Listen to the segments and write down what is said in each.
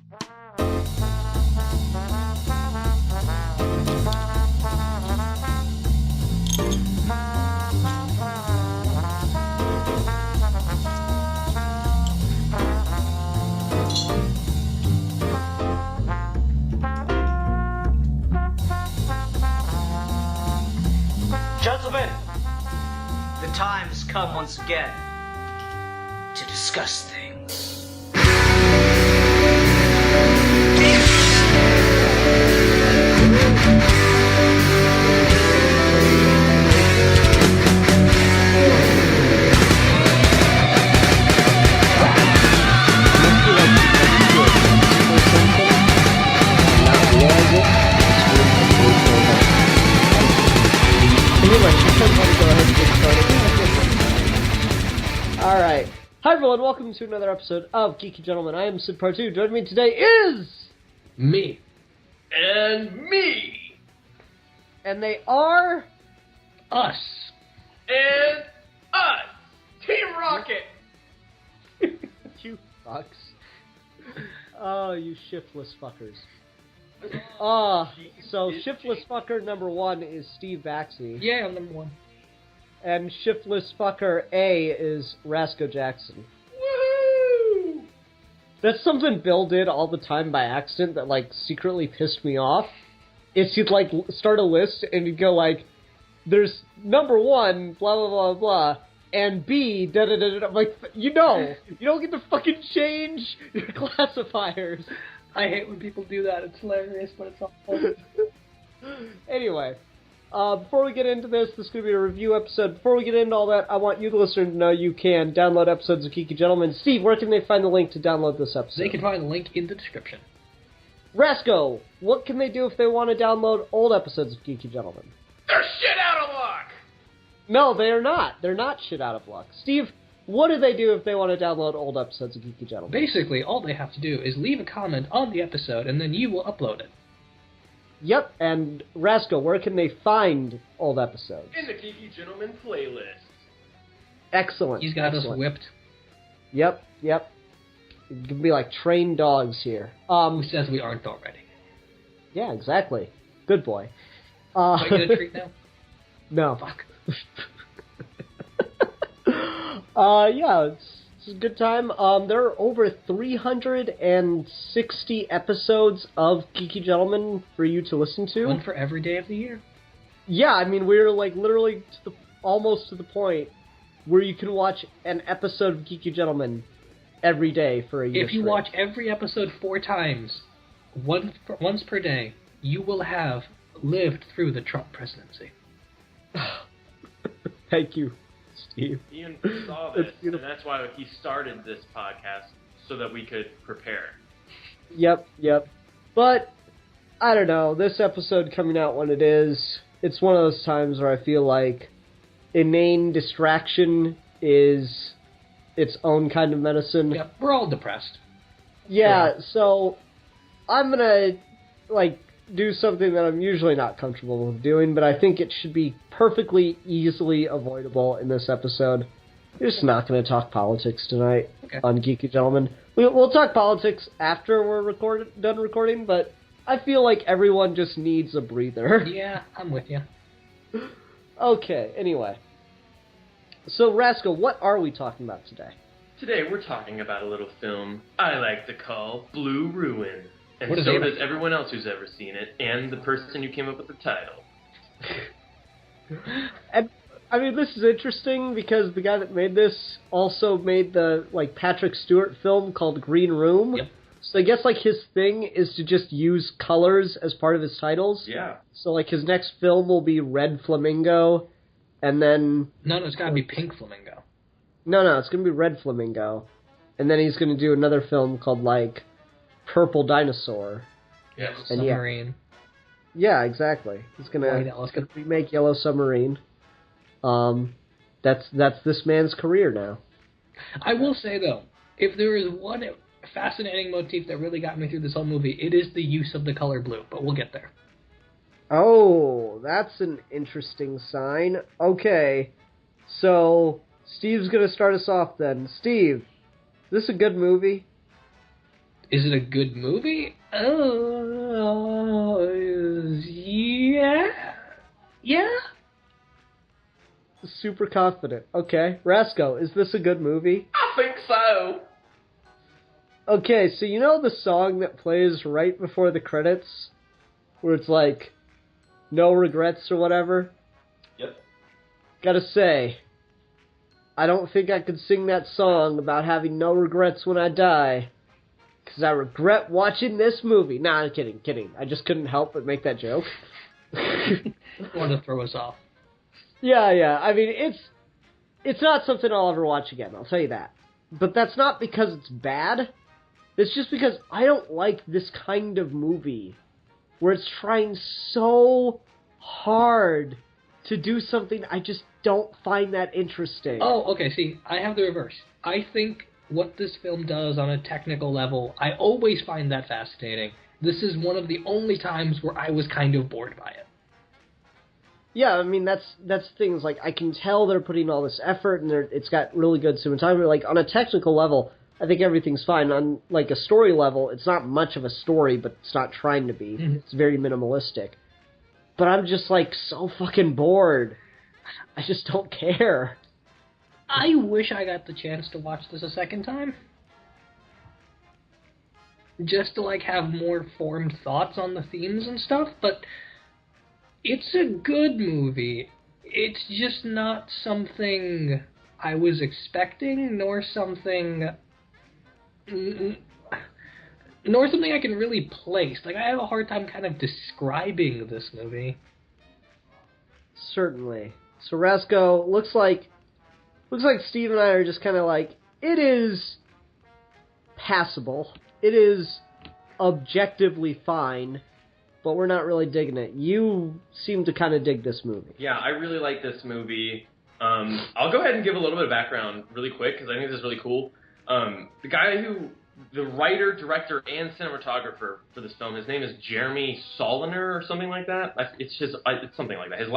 Gentlemen, the time has come once again to discuss things. Alright. Hi everyone, welcome to another episode of Geeky Gentlemen. I am Sid Part 2. Joining me today is... Me. And me! And they are... Us. And us! Team Rocket! You fucks. Oh, you shiftless fuckers. So shiftless fucker number 1 is Steve Baxley. Yeah, I'm number 1. And shiftless fucker A is Rasco Jackson. Woohoo! That's something Bill did all the time by accident that, like, secretly pissed me off. Is he'd, like, start a list and he'd go, like, there's number 1, blah, blah, blah, blah, and B, da-da-da-da. I'm like, you know, you don't get to fucking change your classifiers. I hate when people do that. It's hilarious, but it's awful. Anyway, before we get into this is going to be a review episode. Before we get into all that, I want you, the listener, to know you can download episodes of Geeky Gentlemen. Steve, where can they find the link to download this episode? They can find the link in the description. Rasco, what can they do if they want to download old episodes of Geeky Gentlemen? They're shit out of luck! No, they are not. They're not shit out of luck. Steve, what do they do if they want to download old episodes of Geeky Gentlemen? Basically, all they have to do is leave a comment on the episode, and then you will upload it. Yep, and Rasco, where can they find old episodes? In the Geeky Gentleman playlist. Excellent. He's got excellent. us whipped. Yep. You can be like trained dogs here. Who says we aren't already? Yeah, exactly. Good boy. Do I get a treat now? No. Fuck. Yeah, it's a good time. There are over 360 episodes of Geeky Gentlemen for you to listen to. One for every day of the year. Yeah, I mean, we're like literally almost to the point where you can watch an episode of Geeky Gentlemen every day for a year. If you straight. watch every episode 4 times, once per day, you will have lived through the Trump presidency. Thank you, Steve. Ian saw this, and that's why he started this podcast, so that we could prepare. Yep. But, I don't know, this episode coming out when it is, it's one of those times where I feel like inane distraction is its own kind of medicine. Yep, we're all depressed. Yeah, so I'm gonna, like, do something that I'm usually not comfortable with doing, but I think it should be perfectly easily avoidable in this episode. We're just not going to talk politics tonight on Geeky Gentlemen. We'll talk politics after we're done recording, but I feel like everyone just needs a breather. Yeah, I'm with you. Okay, anyway. So, Rascal, what are we talking about today? Today we're talking about a little film I like to call Blue Ruin. And What is so it? does everyone else who's ever seen it, and the person who came up with the title. And I mean, this is interesting because the guy that made this also made the like Patrick Stewart film called Green Room. Yep. So I guess like his thing is to just use colors as part of his titles. Yeah. So like his next film will be Red Flamingo, and then No, it's gotta be Pink Flamingo. no, it's gonna be Red Flamingo, and then he's gonna do another film called like Purple Dinosaur. Yes. And yeah. Submarine. Yeah, exactly. He's gonna remake Yellow Submarine. That's this man's career now. I will say, though, if there is one fascinating motif that really got me through this whole movie, it is the use of the color blue, but we'll get there. Oh, that's an interesting sign. Okay, so Steve's gonna start us off then. Steve, is this a good movie? Is it a good movie? Yeah. Yeah? Super confident. Okay. Rasco, is this a good movie? I think so. Okay, so you know the song that plays right before the credits? Where it's like, no regrets or whatever? Yep. Gotta say, I don't think I could sing that song about having no regrets when I die. Because I regret watching this movie. Nah, I'm kidding. I just couldn't help but make that joke. Want to throw us off. Yeah. I mean, it's not something I'll ever watch again, I'll tell you that. But that's not because it's bad. It's just because I don't like this kind of movie where it's trying so hard to do something I just don't find that interesting. Oh, okay, see, I have the reverse. I think what this film does on a technical level, I always find that fascinating. This is one of the only times where I was kind of bored by it. Yeah, I mean, that's things, like, I can tell they're putting all this effort, and it's got really good cinematography. Like, on a technical level, I think everything's fine. On, like, a story level, it's not much of a story, but it's not trying to be. Mm-hmm. It's very minimalistic. But I'm just, like, so fucking bored. I just don't care. I wish I got the chance to watch this a second time. Just to, like, have more formed thoughts on the themes and stuff, but it's a good movie. It's just not something I was expecting, nor something I can really place. Like, I have a hard time kind of describing this movie. Certainly. So, Rasco, looks like Steve and I are just kind of like, it is passable. It is objectively fine, but we're not really digging it. You seem to kind of dig this movie. Yeah, I really like this movie. I'll go ahead and give a little bit of background really quick, because I think this is really cool. The writer, director, and cinematographer for this film, his name is Jeremy Saulnier or something like that. It's something like that. His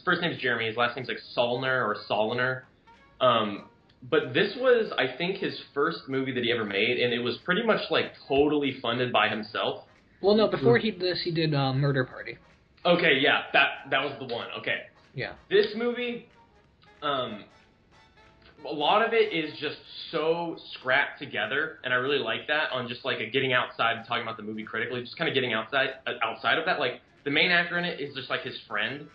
first name is Jeremy. His last name's like Saulnier or Saulnier. But this was, I think, his first movie that he ever made, and it was pretty much like totally funded by himself. Well, no, before he did Murder Party. Okay, yeah, that was the one. Okay. Yeah. This movie, a lot of it is just so scrapped together, and I really like that on just like a getting outside and talking about the movie critically, just kind of getting outside of that. Like, the main actor in it is just like his friend,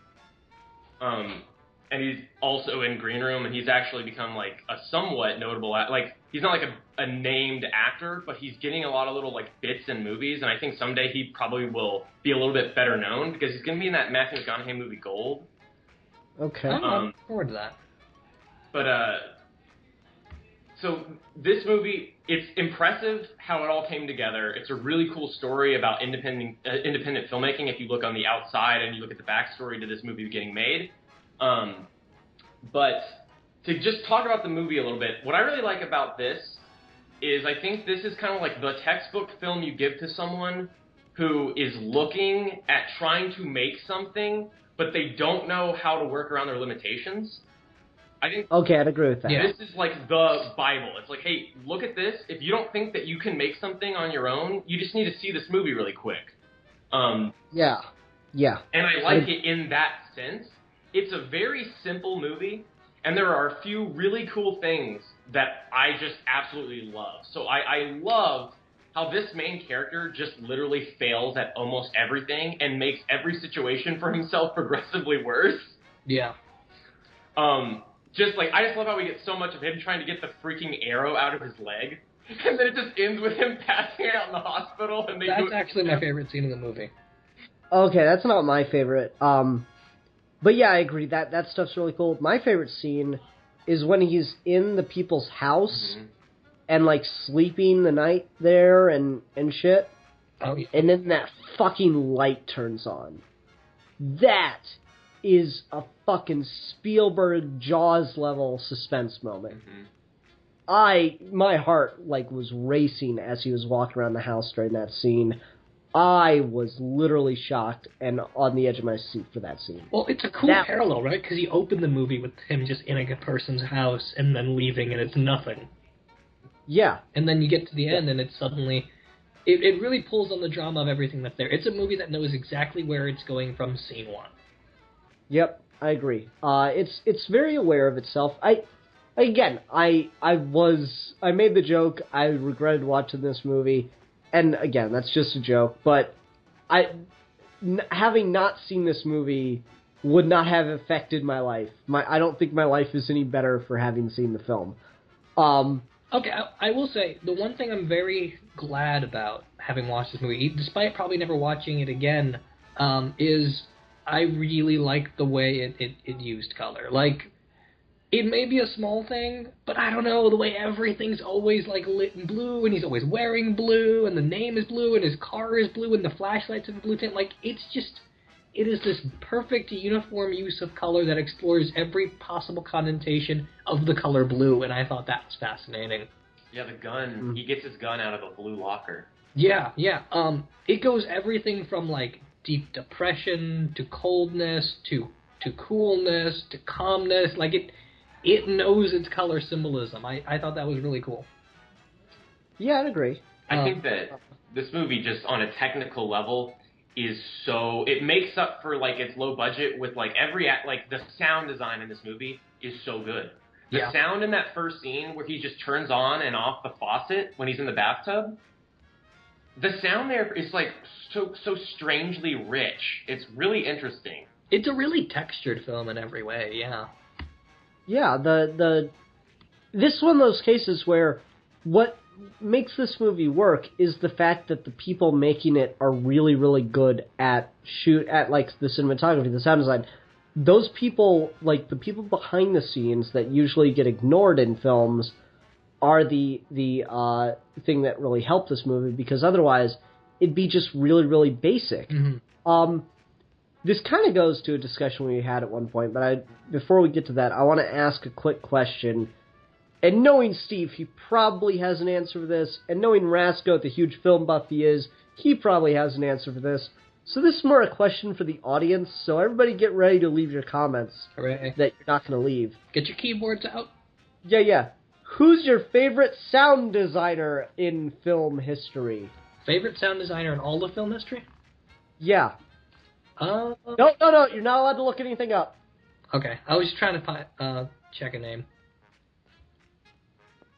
and he's also in Green Room, and he's actually become like a somewhat notable, like, he's not like a named actor, but he's getting a lot of little like bits in movies, and I think someday he probably will be a little bit better known, because he's going to be in that Matthew McConaughey movie Gold. Okay. I'm looking forward to that. But, so this movie, it's impressive how it all came together. It's a really cool story about independent filmmaking if you look on the outside and you look at the backstory to this movie getting made. But to just talk about the movie a little bit, what I really like about this is I think this is kind of like the textbook film you give to someone who is looking at trying to make something, but they don't know how to work around their limitations. I think. Okay, I'd agree with that. Yeah. This is like the Bible. It's like, hey, look at this. If you don't think that you can make something on your own, you just need to see this movie really quick. Yeah. And I like it in that sense. It's a very simple movie, and there are a few really cool things that I just absolutely love. So I love how this main character just literally fails at almost everything and makes every situation for himself progressively worse. Yeah. I just love how we get so much of him trying to get the freaking arrow out of his leg, and then it just ends with him passing out in the hospital. And that's actually my favorite scene in the movie. Okay, that's not my favorite. But yeah, I agree. That stuff's really cool. My favorite scene is when he's in the people's house and, like, sleeping the night there and shit. Oh, yeah. And then that fucking light turns on. That is a fucking Spielberg Jaws level suspense moment. My heart, like, was racing as he was walking around the house during that scene. I was literally shocked and on the edge of my seat for that scene. Well, it's a cool parallel, right? Because he opened the movie with him just in a person's house and then leaving, and it's nothing. Yeah. And then you get to the end, and it's suddenly It really pulls on the drama of everything that's there. It's a movie that knows exactly where it's going from scene one. Yep, I agree. It's very aware of itself. I made the joke. I regretted watching this movie, and again, that's just a joke. But having not seen this movie would not have affected my life. I don't think my life is any better for having seen the film. Okay, I will say, the one thing I'm very glad about having watched this movie, despite probably never watching it again, is I really like the way it used color. Like, it may be a small thing, but I don't know, the way everything's always, like, lit in blue, and he's always wearing blue, and the name is blue, and his car is blue, and the flashlights have a blue tint, like, it is this perfect uniform use of color that explores every possible connotation of the color blue, and I thought that was fascinating. Yeah, the gun. He gets his gun out of a blue locker. Yeah. It goes everything from, like, deep depression to coldness to coolness to calmness. Like, it knows its color symbolism. I thought that was really cool. Yeah, I'd agree. I think that this movie, just on a technical level, it makes up for, like, its low budget with, like, the sound design in this movie is so good. The sound in that first scene where he just turns on and off the faucet when he's in the bathtub, the sound there is, like, so strangely rich. It's really interesting. It's a really textured film in every way, yeah. Yeah, this is one of those cases where what makes this movie work is the fact that the people making it are really, really good at like the cinematography, the sound design. Those people, like the people behind the scenes that usually get ignored in films, are the thing that really helped this movie, because otherwise it'd be just really, really basic. Mm-hmm. This kind of goes to a discussion we had at one point, but before we get to that, I want to ask a quick question. And knowing Steve, he probably has an answer for this. And knowing Rasco, the huge film buff he is, he probably has an answer for this. So this is more a question for the audience, so everybody get ready to leave your comments. Hooray. That you're not going to leave. Get your keyboards out. Yeah. Who's your favorite sound designer in film history? Favorite sound designer in all of film history? Yeah. No, you're not allowed to look anything up. Okay, I was just trying to check a name.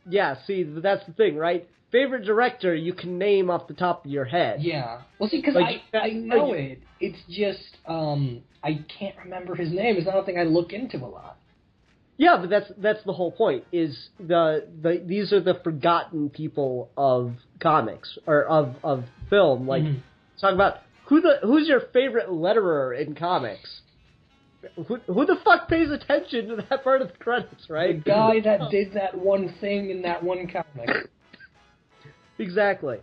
Yeah, see, that's the thing, right? Favorite director you can name off the top of your head. Yeah. Well, see, because I know it. It's just, I can't remember his name. It's not a thing I look into a lot. Yeah, but that's the whole point, is these are the forgotten people of comics, or of film. Like, talk about who's your favorite letterer in comics? Who the fuck pays attention to that part of the credits, right? The guy that did that one thing in that one comic. Exactly.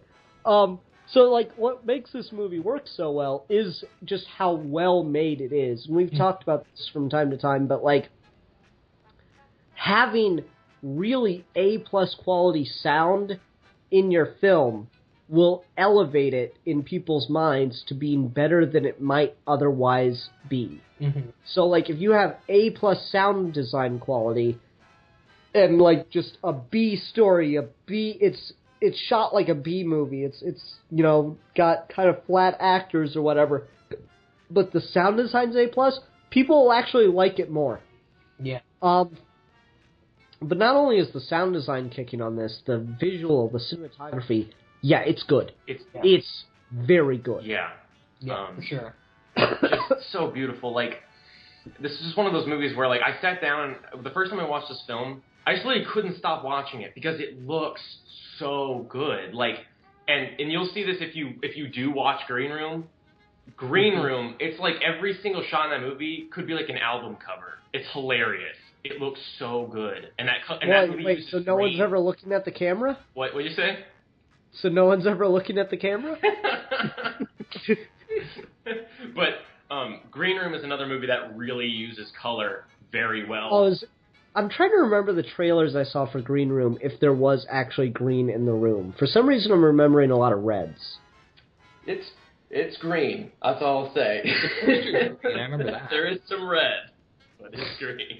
So, like, what makes this movie work so well is just how well made it is. And we've talked about this from time to time, but, like, having really A-plus quality sound in your film will elevate it in people's minds to being better than it might otherwise be. Mm-hmm. So, like, if you have A-plus sound design quality and, like, just a B story, it's shot like a B movie. It's you know, got kind of flat actors or whatever, but the sound design's A+, people will actually like it more. Yeah. But not only is the sound design kicking on this, the visual, the cinematography, yeah, it's good. It's very good. Yeah. Yeah, for sure. Just so beautiful. Like, this is just one of those movies where, like, I sat down, the first time I watched this film, I just really couldn't stop watching it because it looks so good. Like, and you'll see this if you do watch Green Room. Green Room, it's like every single shot in that movie could be like an album cover. It's hilarious. It looks so good. And that movie wait, so no one's ever looking at the camera? What'd you say? So no one's ever looking at the camera? But Green Room is another movie that really uses color very well. I'm trying to remember the trailers I saw for Green Room, if there was actually green in the room. For some reason, I'm remembering a lot of reds. It's green. That's all I'll say. I remember that. There is some red, but it's green.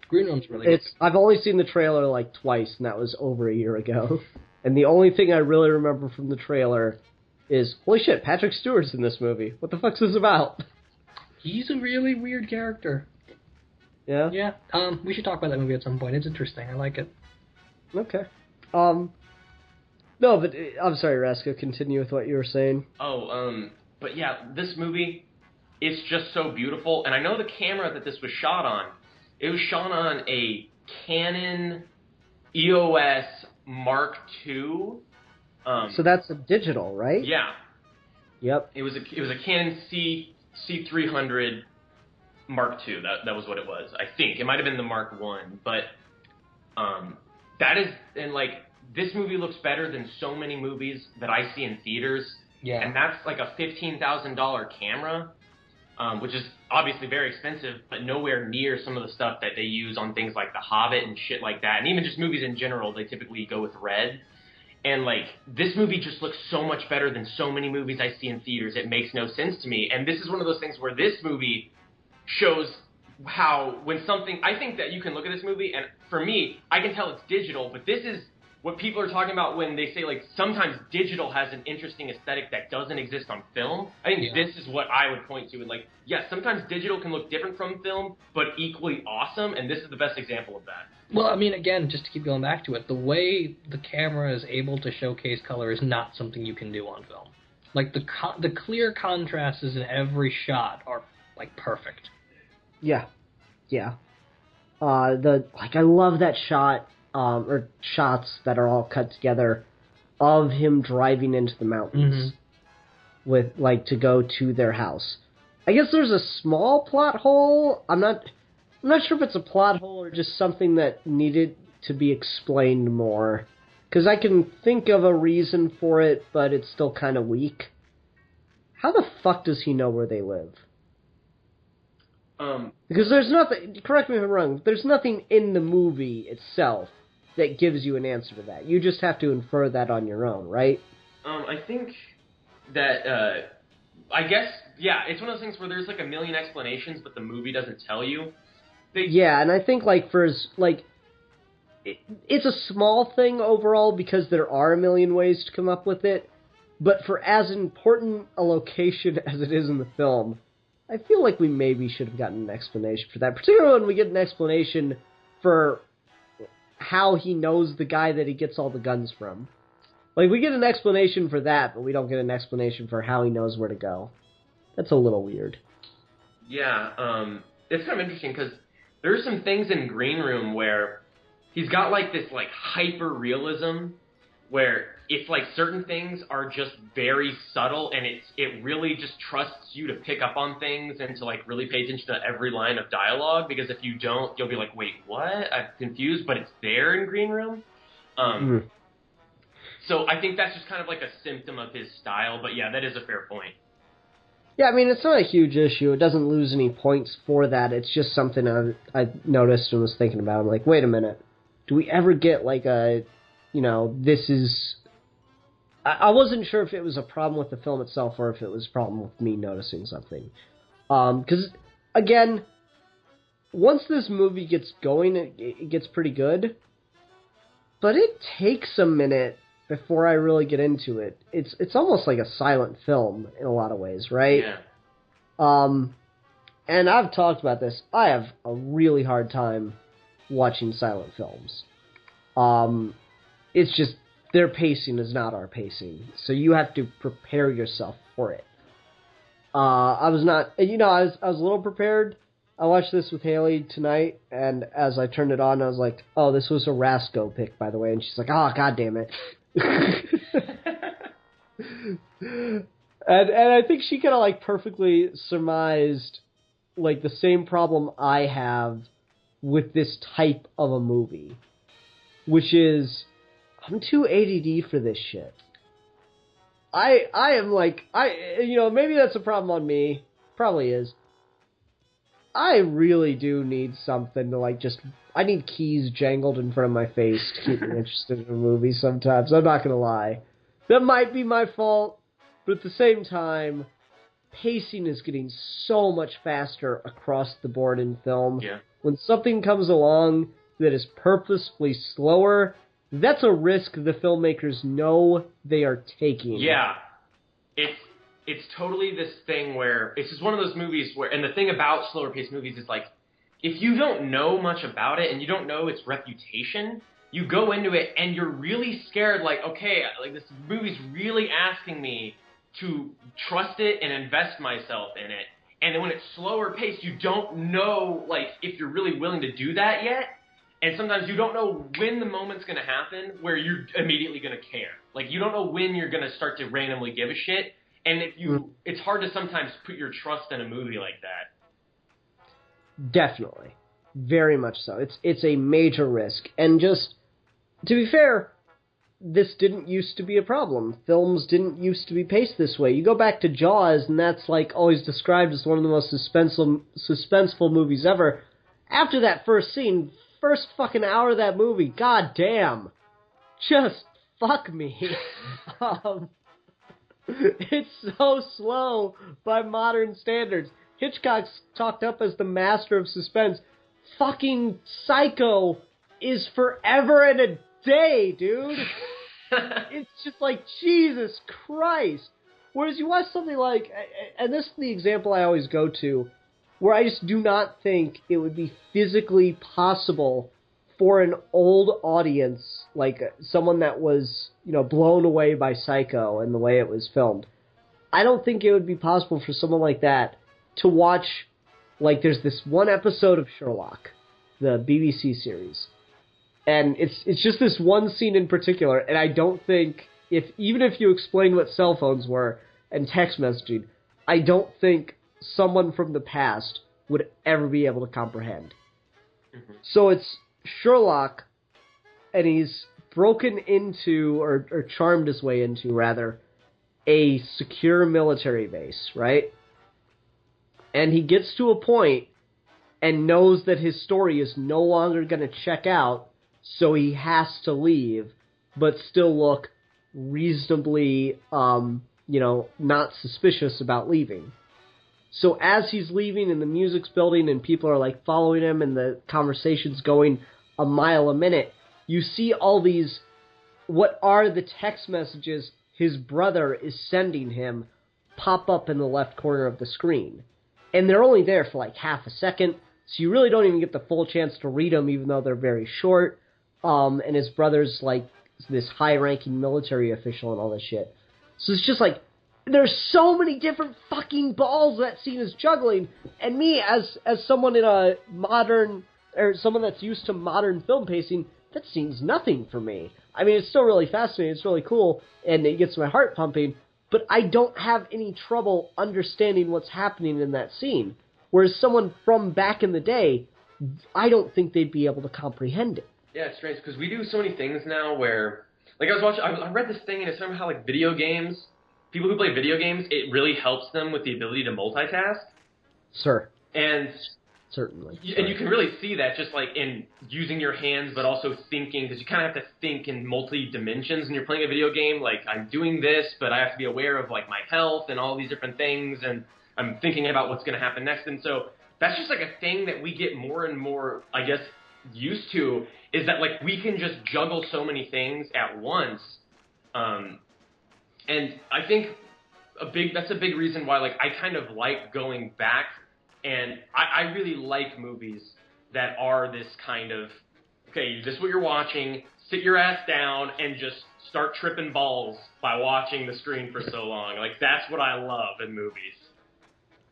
Green Room's really good. I've only seen the trailer like twice, and that was over a year ago. And the only thing I really remember from the trailer is, holy shit, Patrick Stewart's in this movie. What the fuck's this about? He's a really weird character. Yeah? Yeah. We should talk about that movie at some point. It's interesting. I like it. Okay. No, but I'm sorry, Rasko, continue with what you were saying. But yeah, this movie, it's just so beautiful. And I know the camera that this was shot on, it was shot on a Canon EOS Mark II. So that's a digital, right? Yeah. Yep. It was a Canon C300 Mark II. That was what it was. I think it might have been the Mark I, but that is, and like, this movie looks better than so many movies that I see in theaters. Yeah. And that's like a $15,000 camera, which is obviously very expensive, but nowhere near some of the stuff that they use on things like The Hobbit and shit like that. And even just movies in general, they typically go with red. And like, this movie just looks so much better than so many movies I see in theaters. It makes no sense to me. And this is one of those things where this movie shows how, when something, I think that you can look at this movie, and for me, I can tell it's digital, but this is what people are talking about when they say, like, sometimes digital has an interesting aesthetic that doesn't exist on film. I think this is what I would point to. And, like, yes, sometimes digital can look different from film, but equally awesome, and this is the best example of that. Well, I mean, again, just to keep going back to it, the way the camera is able to showcase color is not something you can do on film. Like, the clear contrasts in every shot are, like, perfect. Yeah. Yeah. I love that shot, or shots that are all cut together of him driving into the mountains with, like, to go to their house. I guess there's a small plot hole. I'm not sure if it's a plot hole or just something that needed to be explained more. Because I can think of a reason for it, but it's still kind of weak. How the fuck does he know where they live? Because there's nothing, correct me if I'm wrong, there's nothing in the movie itself that gives you an answer to that. You just have to infer that on your own, right? I think that, I guess, yeah, it's one of those things where there's like a million explanations, but the movie doesn't tell you. Yeah, and I think, like, it's a small thing overall because there are a million ways to come up with it, but for as important a location as it is in the film, I feel like we maybe should have gotten an explanation for that, particularly when we get an explanation for how he knows the guy that he gets all the guns from. Like, we get an explanation for that, but we don't get an explanation for how he knows where to go. That's a little weird. Yeah, it's kind of interesting because there's some things in Green Room where he's got, like, this, like, hyper-realism where it's like certain things are just very subtle, and it really just trusts you to pick up on things and to, like, really pay attention to every line of dialogue, because if you don't, you'll be like, wait, what? I'm confused, but it's there in Green Room. So I think that's just kind of like a symptom of his style, but yeah, that is a fair point. Yeah, I mean, it's not a huge issue. It doesn't lose any points for that. It's just something I noticed and was thinking about. I'm like, wait a minute. Do we ever get, like, a, you know, this is... I wasn't sure if it was a problem with the film itself or if it was a problem with me noticing something. Because, again, once this movie gets going, it gets pretty good. But it takes a minute before I really get into it. It's almost like a silent film in a lot of ways, right? Yeah. And I've talked about this. I have a really hard time watching silent films. It's just their pacing is not our pacing, so you have to prepare yourself for it. I was a little prepared. I watched this with Haley tonight, and as I turned it on, I was like, oh, this was a Rasko pick, by the way, and she's like, oh, god damn it. and I think she kind of, like, perfectly surmised, like, the same problem I have with this type of a movie, which is, I'm too ADD for this shit. I am like, maybe that's a problem on me. Probably is. I really do need something to, like, I need keys jangled in front of my face to keep me interested in a movie sometimes. I'm not gonna lie. That might be my fault, but at the same time, pacing is getting so much faster across the board in film. Yeah. When something comes along that is purposefully slower, that's a risk the filmmakers know they are taking. Yeah. It's totally this thing where it's just one of those movies where, and the thing about slower paced movies is like, if you don't know much about it and you don't know its reputation, you go into it and you're really scared, like, okay, like this movie's really asking me to trust it and invest myself in it. And then when it's slower paced, you don't know, like, if you're really willing to do that yet. And sometimes you don't know when the moment's going to happen where you're immediately going to care. Like, you don't know when you're going to start to randomly give a shit. And it's hard to sometimes put your trust in a movie like that. Definitely. Very much so. It's a major risk. And just, to be fair, this didn't used to be a problem. Films didn't used to be paced this way. You go back to Jaws, and that's like always described as one of the most suspenseful movies ever. After that first scene, first fucking hour of that movie, god damn, just fuck me. It's so slow by modern standards. Hitchcock's talked up as the master of suspense. Fucking Psycho is forever and a day, dude. It's just like, Jesus Christ. Whereas you watch something like, and this is the example I always go to, where I just do not think it would be physically possible for an old audience, like someone that was, blown away by Psycho and the way it was filmed. I don't think it would be possible for someone like that to watch, like, there's this one episode of Sherlock, the BBC series. And it's just this one scene in particular, and I don't think, even if you explained what cell phones were and text messaging, I don't think someone from the past would ever be able to comprehend. Mm-hmm. So it's Sherlock, and he's broken into, or charmed his way into, rather, a secure military base, right? And he gets to a point and knows that his story is no longer going to check out, so he has to leave, but still look reasonably, not suspicious about leaving. So as he's leaving and the music's building and people are like following him and the conversation's going a mile a minute, you see all these, what are the text messages his brother is sending him, pop up in the left corner of the screen. And they're only there for like half a second, so you really don't even get the full chance to read them, even though they're very short. And his brother's like this high-ranking military official and all this shit. So it's just like, there's so many different fucking balls that scene is juggling. And me, as someone in a modern, or someone that's used to modern film pacing, that scene's nothing for me. I mean, it's still really fascinating, it's really cool, and it gets my heart pumping, but I don't have any trouble understanding what's happening in that scene. Whereas someone from back in the day, I don't think they'd be able to comprehend it. Yeah, it's strange, because we do so many things now where, like I read this thing, and it's somehow like video games, people who play video games, it really helps them with the ability to multitask. Sure. And certainly. And you can really see that just like in using your hands, but also thinking, because you kind of have to think in multi-dimensions when you're playing a video game. Like, I'm doing this, but I have to be aware of like my health and all these different things, and I'm thinking about what's going to happen next. And so that's just like a thing that we get more and more, I guess, used to, is that like we can just juggle so many things at once. And I think that's a big reason why like I kind of like going back, and I really like movies that are this kind of, okay, this is what you're watching, sit your ass down and just start tripping balls by watching the screen for so long. Like, that's what I love in movies.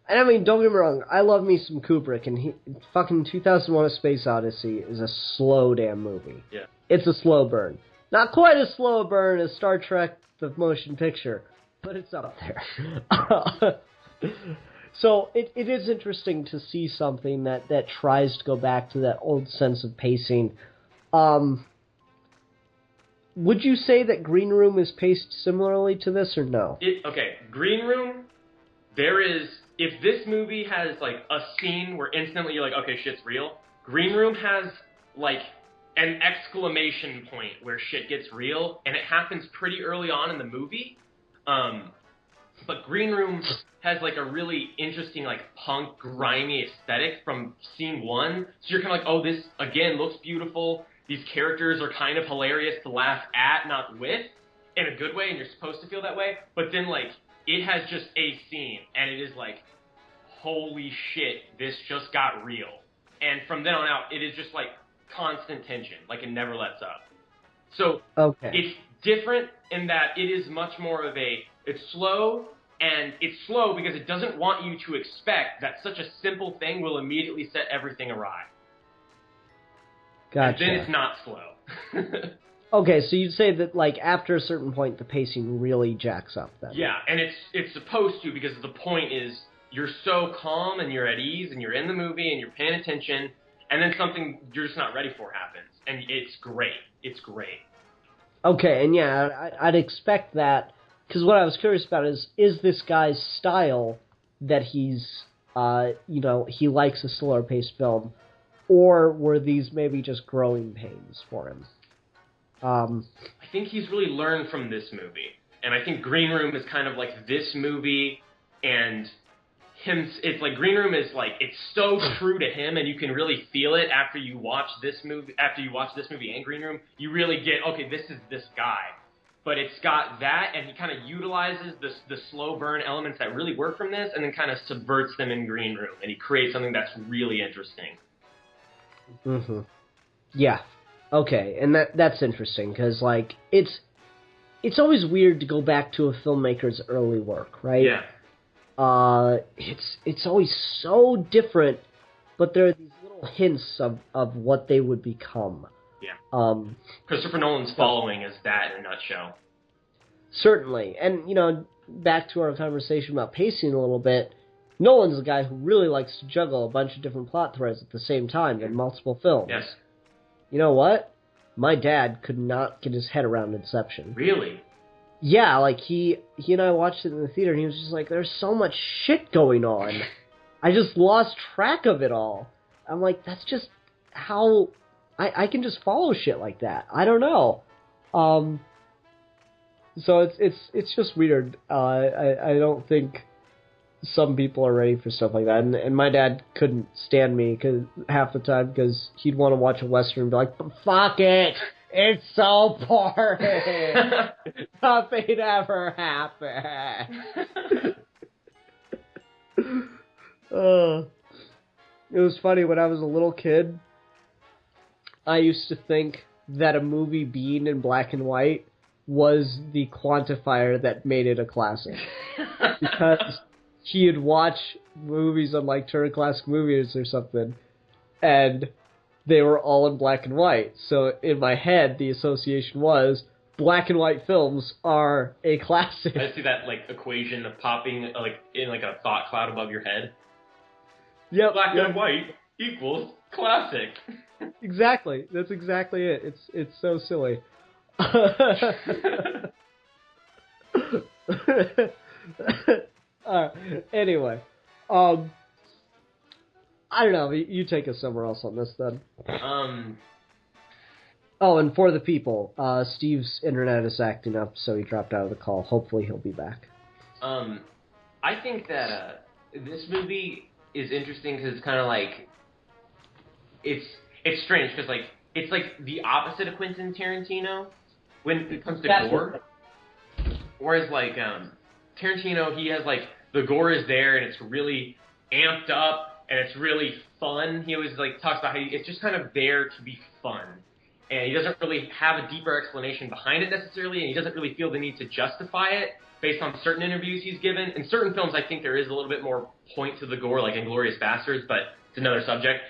And I mean, don't get me wrong, I love me some Kubrick, and fucking 2001: A Space Odyssey is a slow damn movie. Yeah. It's a slow burn. Not quite as slow a burn as Star Trek the Motion Picture, but it's up there. So it is interesting to see something that tries to go back to that old sense of pacing. Would you say that Green Room is paced similarly to this, or no? Okay, Green Room, there is... If this movie has, like, a scene where instantly you're like, okay, shit's real, Green Room has, like, an exclamation point where shit gets real, and it happens pretty early on in the movie. But Green Room has, like, a really interesting, like, punk, grimy aesthetic from scene one. So you're kind of like, oh, this, again, looks beautiful. these characters are kind of hilarious to laugh at, not with, in a good way, and you're supposed to feel that way. But then, like, it has just a scene, and it is like, holy shit, this just got real. And from then on out, it is just like constant tension, like it never lets up. So It's different in that it is much more of it's slow, and it's slow because it doesn't want you to expect that such a simple thing will immediately set everything awry. Gotcha. And then it's not slow. Okay, so you'd say that, like, after a certain point, the pacing really jacks up then. Yeah, and it's supposed to, because the point is you're so calm and you're at ease and you're in the movie and you're paying attention, and then something you're just not ready for happens. And it's great. It's great. Okay, and yeah, I'd expect that, because what I was curious about is this guy's style that he's, he likes a slower-paced film, or were these maybe just growing pains for him? I think he's really learned from this movie. And I think Green Room is kind of like this movie, and it's like Green Room is like, it's so true to him, and you can really feel it after you watch this movie and Green Room. You really get, okay, this is this guy. But it's got that, and he kind of utilizes the slow burn elements that really work from this, and then kind of subverts them in Green Room, and he creates something that's really interesting. Mm-hmm. Yeah. Okay, and that's interesting, because, like, it's always weird to go back to a filmmaker's early work, right? Yeah. It's always so different, but there are these little hints of what they would become. Yeah. Christopher Nolan's following is that in a nutshell. Certainly. And, back to our conversation about pacing a little bit, Nolan's a guy who really likes to juggle a bunch of different plot threads at the same time in multiple films. Yes. You know what? My dad could not get his head around Inception. Really? Yeah, like, he and I watched it in the theater, and he was just like, there's so much shit going on. I just lost track of it all. I'm like, that's just how... I can just follow shit like that. I don't know. So it's just weird. I don't think some people are ready for stuff like that. And my dad couldn't stand me half the time because he'd want to watch a Western and be like, fuck it! It's so boring! Nothing ever happened! It was funny, when I was a little kid, I used to think that a movie being in black and white was the quantifier that made it a classic. Because he'd watch movies on, like, Turner Classic Movies or something, and they were all in black and white. So in my head, the association was, black and white films are a classic. I see that, like, equation of popping, like, in, like, a thought cloud above your head. Yep. Black and white equals classic. Exactly. That's exactly it. It's so silly. Anyway, I don't know. You take us somewhere else on this then. Oh, and for the people, Steve's internet is acting up, so he dropped out of the call. Hopefully, he'll be back. I think that this movie is interesting because it's kind of like it's strange because like it's like the opposite of Quentin Tarantino when it comes to gore. Whereas like Tarantino, he has like the gore is there and it's really amped up and it's really fun. He always like talks about how it's just kind of there to be fun, and he doesn't really have a deeper explanation behind it necessarily, and he doesn't really feel the need to justify it based on certain interviews he's given. In certain films, I think there is a little bit more point to the gore, like Inglourious Basterds, but it's another subject.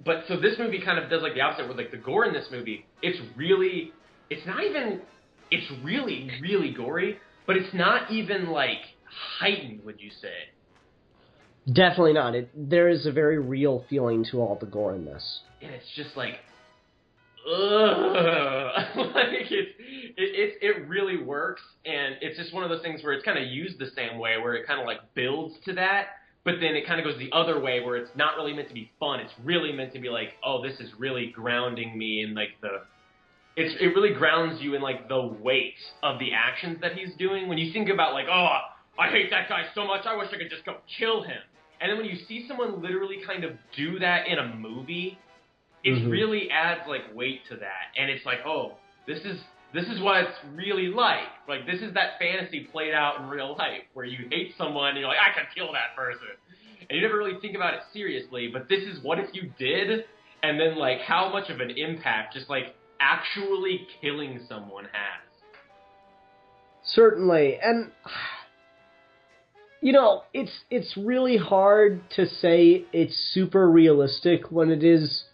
But so this movie kind of does like the opposite, where like the gore in this movie, it's really gory, but it's not even like heightened, would you say? Definitely not. There is a very real feeling to all the gore in this. And it's just like, ugh. Like it really works, and it's just one of those things where it's kind of used the same way, where it kind of like builds to that, but then it kind of goes the other way, where it's not really meant to be fun. It's really meant to be like, oh, this is really grounding me in like it really grounds you in like the weight of the actions that he's doing. When you think about like, oh, I hate that guy so much, I wish I could just go kill him. And then when you see someone literally kind of do that in a movie, it really adds like weight to that, and it's like, oh, this is what it's really like. Like, this is that fantasy played out in real life, where you hate someone and you're like, I could kill that person, and you never really think about it seriously. But this is what if you did, and then like how much of an impact just like actually killing someone has. Certainly, and you know, it's really hard to say it's super realistic when it is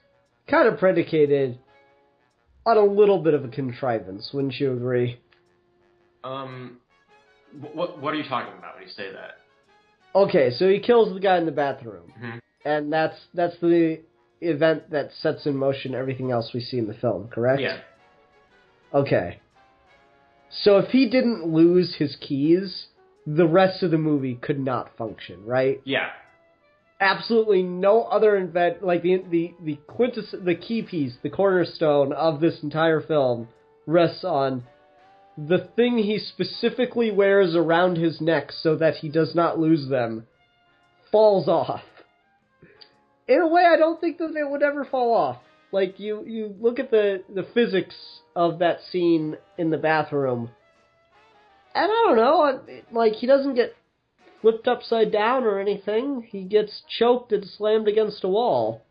kind of predicated on a little bit of a contrivance. Wouldn't you agree? What are you talking about when you say that? Okay, so he kills the guy in the bathroom, Mm-hmm. and that's the event that sets in motion everything else we see in the film, correct? Yeah. Okay. So if he didn't lose his keys, the rest of the movie could not function, right? Yeah. Absolutely no other event, like the key piece, the cornerstone of this entire film rests on the thing he specifically wears around his neck so that he does not lose them falls off. In a way, I don't think that it would ever fall off. Like, you look at the physics of that scene in the bathroom, and I don't know, like, he doesn't get flipped upside down or anything. He gets choked and slammed against a wall,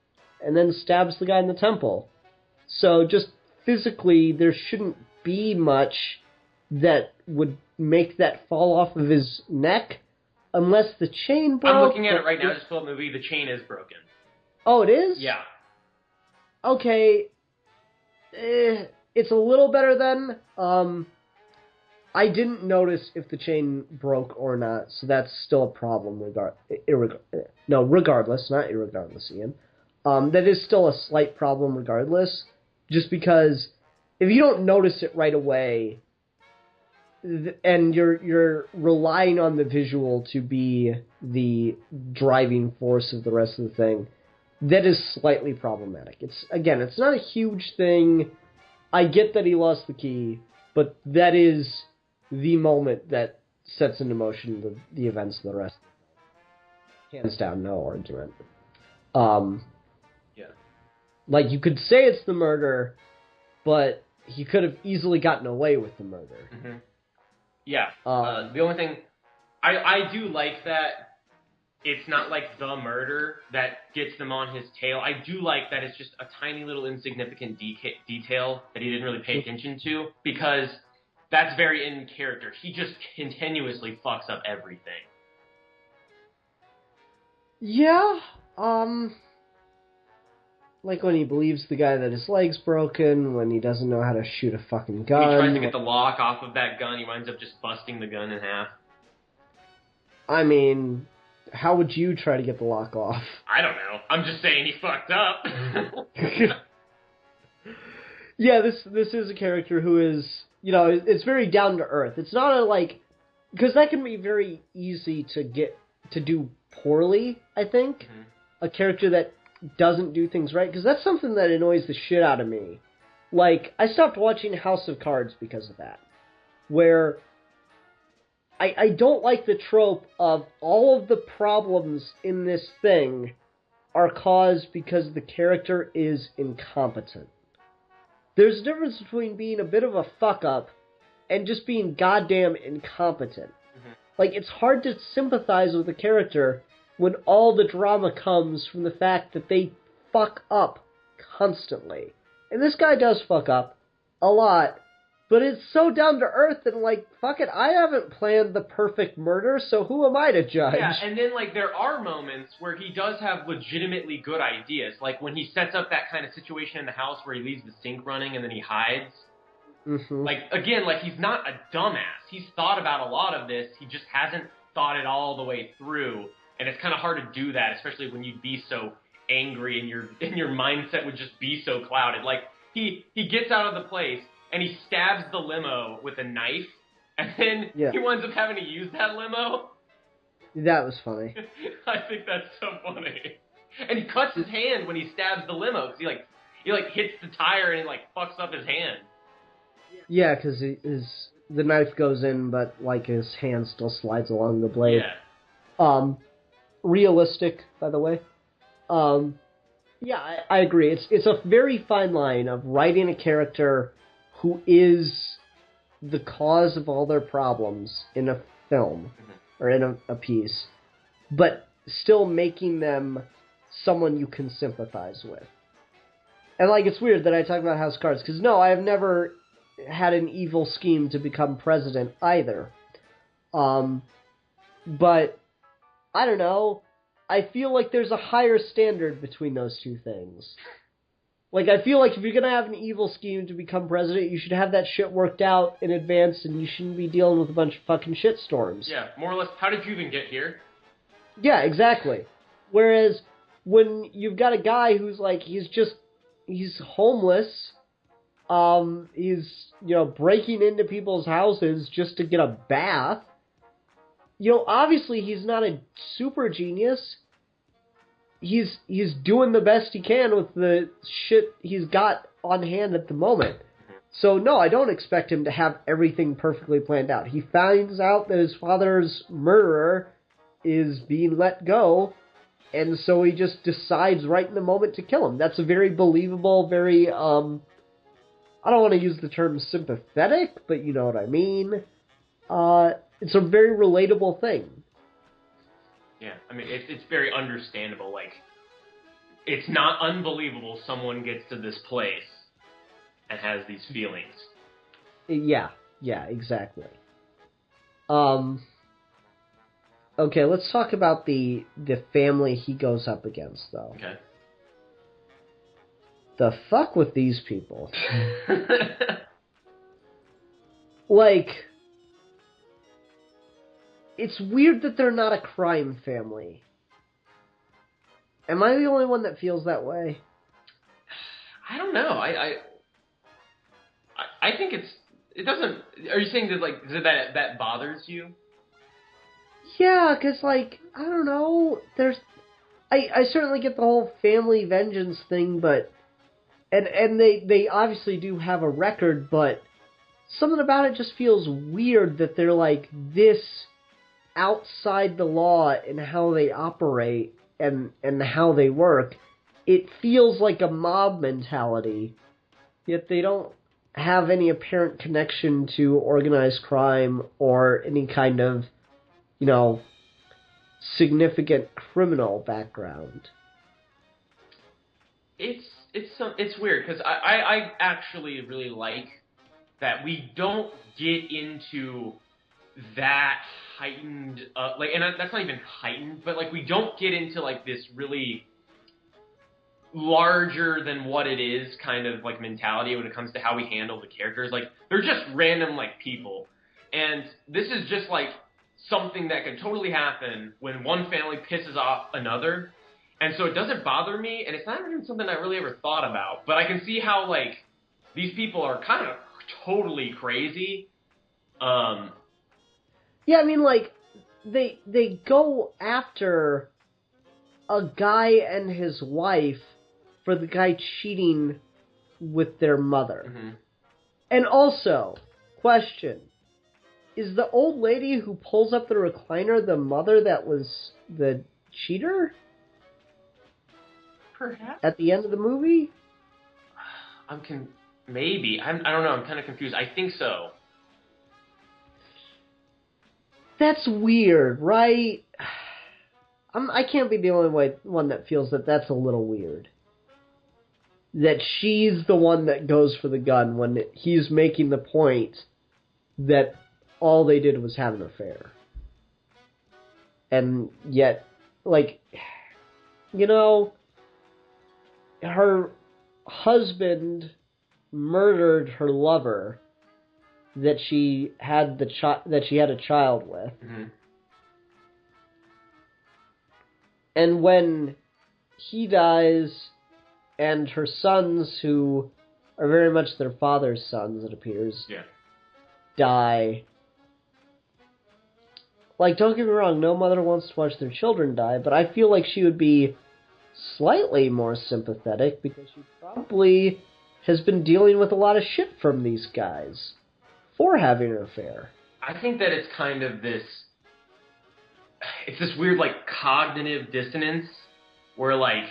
and then stabs the guy in the temple. So just physically, there shouldn't be much that would make that fall off of his neck, unless the chain broke. I'm looking at it right now, just pull up the movie, the chain is broken. Oh, it is? Yeah. Okay. It's a little better then. I didn't notice if the chain broke or not, so that's still a problem. Regardless, not irregardless, Ian. That is still a slight problem regardless, just because if you don't notice it right away, and you're relying on the visual to be the driving force of the rest of the thing, that is slightly problematic. It's not a huge thing. I get that he lost the key, but that is the moment that sets into motion the events of the rest. Hands down, no argument. Yeah. Like, you could say it's the murder, but he could have easily gotten away with the murder. Mm-hmm. Yeah. The only thing, I do like that it's not like the murder that gets them on his tail. I do like that it's just a tiny little insignificant detail that he didn't really pay attention to, because that's very in character. He just continuously fucks up everything. Yeah, like when he believes the guy that his leg's broken, when he doesn't know how to shoot a fucking gun. He tries to get the lock off of that gun, he winds up just busting the gun in half. I mean, how would you try to get the lock off? I don't know. I'm just saying he fucked up. Yeah, this is a character who is, you know, it's very down to earth. It's not a, like, because that can be very easy to do poorly, I think. Mm-hmm. A character that doesn't do things right, because that's something that annoys the shit out of me. Like, I stopped watching House of Cards because of that, where I don't like the trope of all of the problems in this thing are caused because the character is incompetent. There's a difference between being a bit of a fuck-up and just being goddamn incompetent. Mm-hmm. Like, it's hard to sympathize with a character when all the drama comes from the fact that they fuck up constantly. And this guy does fuck up a lot, but it's so down to earth and, like, fuck it, I haven't planned the perfect murder, so who am I to judge? Yeah, and then, like, there are moments where he does have legitimately good ideas. Like, when he sets up that kind of situation in the house where he leaves the sink running and then he hides. Mm-hmm. Like, again, like, he's not a dumbass. He's thought about a lot of this. He just hasn't thought it all the way through. And it's kind of hard to do that, especially when you'd be so angry and your mindset would just be so clouded. Like, he gets out of the place and he stabs the limo with a knife, and then he winds up having to use that limo. That was funny. I think that's so funny. And he cuts his hand when he stabs the limo, because he hits the tire and it fucks up his hand. Yeah, because the knife goes in, but like his hand still slides along the blade. Yeah. Realistic, by the way. Yeah, I agree. It's a very fine line of writing a character who is the cause of all their problems in a film or in a piece, but still making them someone you can sympathize with. And, like, it's weird that I talk about House of Cards, because, no, I have never had an evil scheme to become president either. But, I don't know, I feel like there's a higher standard between those two things. Like, I feel like if you're gonna have an evil scheme to become president, you should have that shit worked out in advance, and you shouldn't be dealing with a bunch of fucking shitstorms. Yeah, more or less, how did you even get here? Yeah, exactly. Whereas, when you've got a guy who's, like, he's homeless, he's, breaking into people's houses just to get a bath, obviously he's not a super genius. He's doing the best he can with the shit he's got on hand at the moment. So, no, I don't expect him to have everything perfectly planned out. He finds out that his father's murderer is being let go, and so he just decides right in the moment to kill him. That's a very believable, very, I don't want to use the term sympathetic, but you know what I mean. It's a very relatable thing. Yeah, I mean, it's very understandable. Like, it's not unbelievable someone gets to this place and has these feelings. Yeah, exactly. Okay, let's talk about the family he goes up against, though. Okay. The fuck with these people? Like, it's weird that they're not a crime family. Am I the only one that feels that way? I don't know. I think it doesn't. Are you saying that, like, that bothers you? Yeah, because, like, I don't know. I certainly get the whole family vengeance thing, but and they obviously do have a record, but something about it just feels weird that they're like this outside the law in how they operate and how they work. It feels like a mob mentality, yet they don't have any apparent connection to organized crime or any kind of, significant criminal background. It's weird because I actually really like that we don't get into that heightened and that's not even heightened, but like we don't get into like this really larger than what it is kind of like mentality when it comes to how we handle the characters. Like, they're just random like people, and this is just like something that can totally happen when one family pisses off another. And so it doesn't bother me, and it's not even something I really ever thought about. But I can see how, like, these people are kind of totally crazy. Yeah, I mean, like, they go after a guy and his wife for the guy cheating with their mother. Mm-hmm. And also, question, is the old lady who pulls up the recliner the mother that was the cheater? Perhaps. At the end of the movie? Maybe. I don't know. I'm kind of confused. I think so. That's weird, right? I can't be the only one that feels that that's a little weird. That she's the one that goes for the gun when he's making the point that all they did was have an affair. And yet, like, her husband murdered her lover that she had a child with. Mm-hmm. And when he dies, and her sons, who are very much their father's sons, it appears, die. Like, don't get me wrong, no mother wants to watch their children die, but I feel like she would be slightly more sympathetic because she probably has been dealing with a lot of shit from these guys for having an affair. I think that it's kind of this weird, like, cognitive dissonance where, like,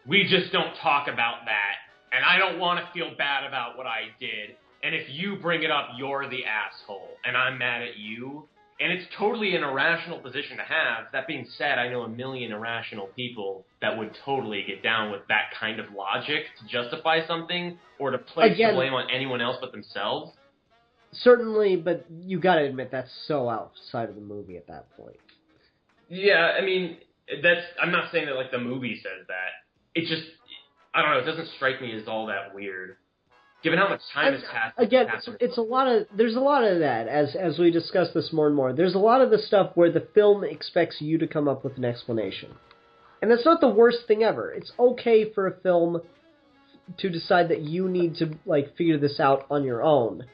we just don't talk about that, and I don't want to feel bad about what I did, and if you bring it up, you're the asshole, and I'm mad at you. And it's totally an irrational position to have. That being said, I know a million irrational people that would totally get down with that kind of logic to justify something or to place the blame on anyone else but themselves. Certainly, but you gotta admit that's so outside of the movie at that point. Yeah, I mean, I'm not saying that, like, the movie says that. It just, I don't know, it doesn't strike me as all that weird. Given how much time has passed. Again, it's a lot of, there's a lot of that, as we discuss this more and more. There's a lot of the stuff where the film expects you to come up with an explanation. And that's not the worst thing ever. It's okay for a film to decide that you need to, like, figure this out on your own.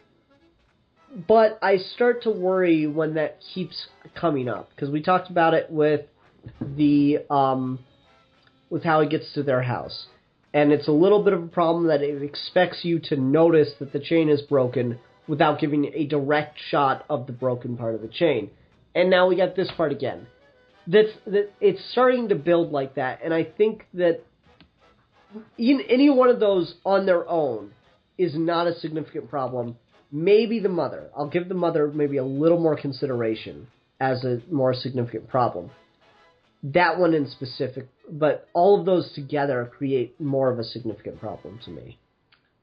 But I start to worry when that keeps coming up. Because we talked about it with the, with how he gets to their house. And it's a little bit of a problem that it expects you to notice that the chain is broken without giving a direct shot of the broken part of the chain. And now we got this part again. That it's starting to build like that, and I think that any one of those on their own is not a significant problem. Maybe the mother. I'll give the mother maybe a little more consideration as a more significant problem. That one in specific, but all of those together create more of a significant problem to me.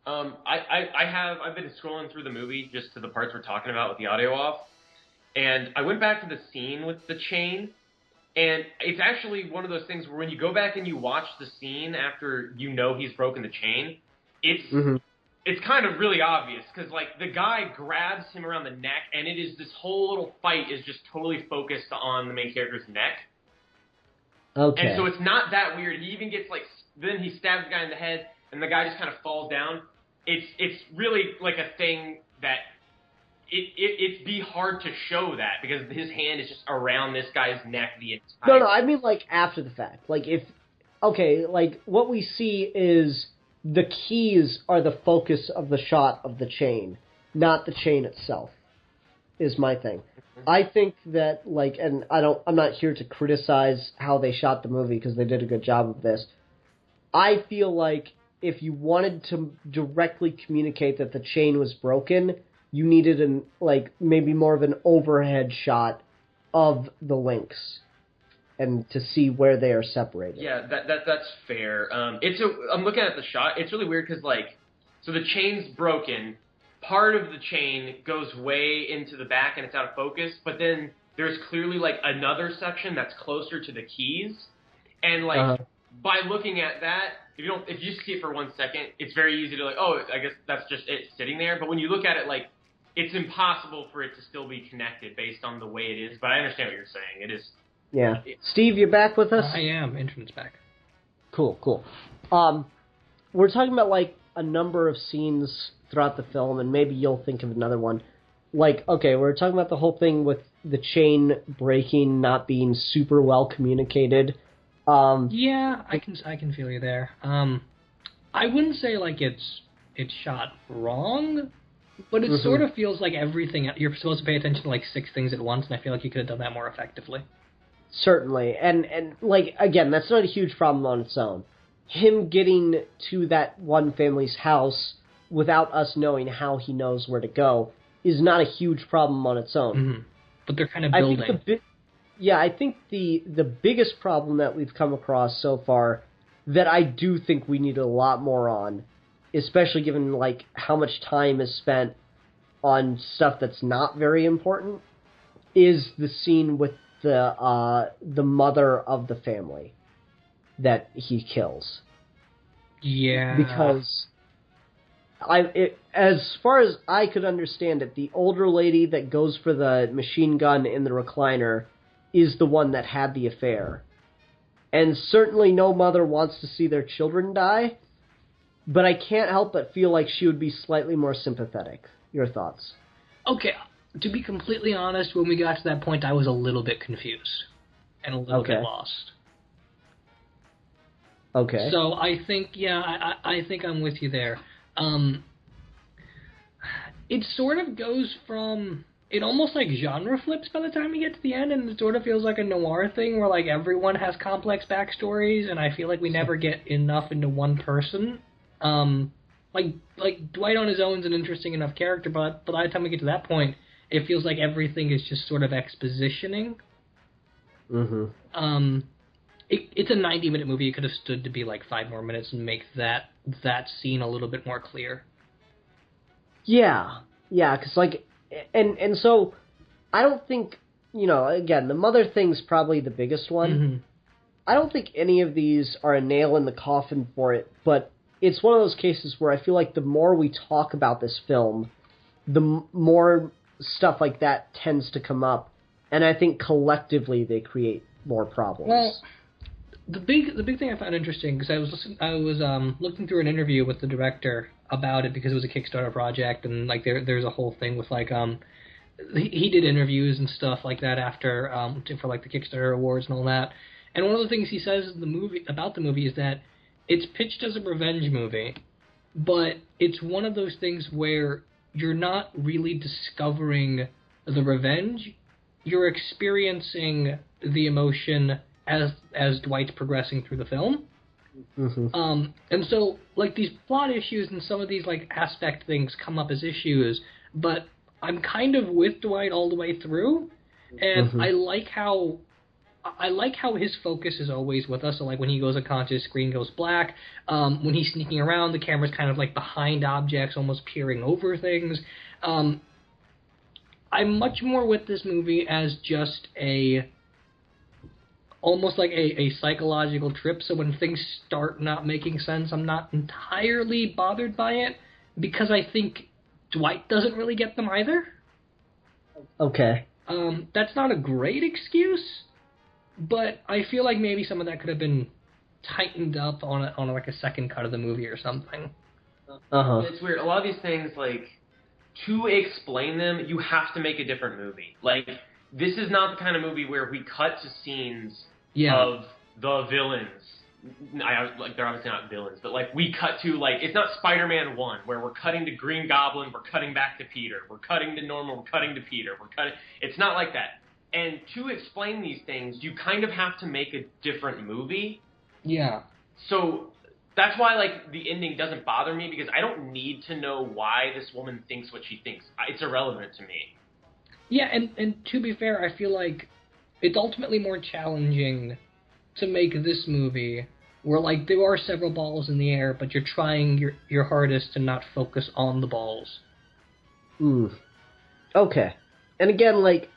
I've been scrolling through the movie just to the parts we're talking about with the audio off, and I went back to the scene with the chain, and it's actually one of those things where when you go back and you watch the scene after you know he's broken the chain, it's kind of really obvious, because, like, the guy grabs him around the neck, and it is this whole little fight is just totally focused on the main character's neck. Okay. And so it's not that weird. He even gets, like, then he stabs the guy in the head, and the guy just kind of falls down. It's really, like, a thing that it'd be hard to show that, because his hand is just around this guy's neck the entire No, I mean, like, after the fact. Like, like, what we see is the keys are the focus of the shot of the chain, not the chain itself, is my thing. I think that, like, and I'm not here to criticize how they shot the movie, because they did a good job of this. I feel like if you wanted to directly communicate that the chain was broken, you needed maybe more of an overhead shot of the links, and to see where they are separated. Yeah, that's fair. I'm looking at the shot. It's really weird because, like, so the chain's broken. Part of the chain goes way into the back and it's out of focus, but then there's clearly, like, another section that's closer to the keys, and, like, by looking at that, if you see it for 1 second, it's very easy to, like, oh, I guess that's just it sitting there. But when you look at it, like, it's impossible for it to still be connected based on the way it is. But I understand what you're saying. It is. Yeah. Steve, you back with us? I am. Internet's back. Cool. We're talking about, like, a number of scenes throughout the film, and maybe you'll think of another one. Like, okay, we're talking about the whole thing with the chain breaking, not being super well communicated. Yeah, I can feel you there. I wouldn't say, like, it's shot wrong, but it sort of feels like everything, you're supposed to pay attention to, like, 6 things at once, and I feel like you could have done that more effectively. Certainly, and like, again, that's not a huge problem on its own. Him getting to that one family's house without us knowing how he knows where to go is not a huge problem on its own. Mm-hmm. But they're kind of building. I think the biggest problem that we've come across so far that I do think we need a lot more on, especially given, like, how much time is spent on stuff that's not very important, is the scene with the mother of the family that he kills. Yeah. Because as far as I could understand it, the older lady that goes for the machine gun in the recliner is the one that had the affair. And certainly no mother wants to see their children die, but I can't help but feel like she would be slightly more sympathetic. Your thoughts? Okay, to be completely honest, when we got to that point, I was a little bit confused and a little bit lost. Okay. So I think, I think I'm with you there. It sort of goes from it almost like genre flips by the time we get to the end, and it sort of feels like a noir thing where like everyone has complex backstories, and I feel like we never get enough into one person. Like Dwight on his own is an interesting enough character, but by the time we get to that point, it feels like everything is just sort of expositioning. Mm-hmm. It's a 90-minute movie. It could have stood to be like 5 more minutes and make that scene a little bit more clear. Yeah, because like, and so I don't think, again, the mother thing's probably the biggest one. Mm-hmm. I don't think any of these are a nail in the coffin for it, but it's one of those cases where I feel like the more we talk about this film, the more stuff like that tends to come up, and I think collectively they create more problems. Well, the big thing I found interesting, because I was looking through an interview with the director about it because it was a Kickstarter project, and like there's a whole thing with like he did interviews and stuff like that after for like the Kickstarter awards and all that. And one of the things he says in the movie about the movie is that it's pitched as a revenge movie, but it's one of those things where you're not really discovering the revenge, you're experiencing the emotion as Dwight's progressing through the film. Mm-hmm. And so, like, these plot issues and some of these, like, aspect things come up as issues, but I'm kind of with Dwight all the way through, and Mm-hmm. I like how his focus is always with us. So, like, when he goes unconscious, screen goes black. When he's sneaking around, the camera's kind of, like, behind objects, almost peering over things. I'm much more with this movie as just almost like a psychological trip, so when things start not making sense, I'm not entirely bothered by it, because I think Dwight doesn't really get them either. Okay. That's not a great excuse, but I feel like maybe some of that could have been tightened up on like a second cut of the movie or something. Uh-huh. It's weird. A lot of these things, like, to explain them, you have to make a different movie. Like, this is not the kind of movie where we cut to scenes of the villains. They're obviously not villains, but, like, we cut to, like, it's not Spider-Man 1, where we're cutting to Green Goblin, we're cutting back to Peter, we're cutting to Norman, we're cutting to Peter, it's not like that. And to explain these things, you kind of have to make a different movie. Yeah. So that's why, like, the ending doesn't bother me, because I don't need to know why this woman thinks what she thinks. It's irrelevant to me. Yeah, and to be fair, I feel like it's ultimately more challenging to make this movie where, like, there are several balls in the air, but you're trying your hardest to not focus on the balls. Okay. And again, like,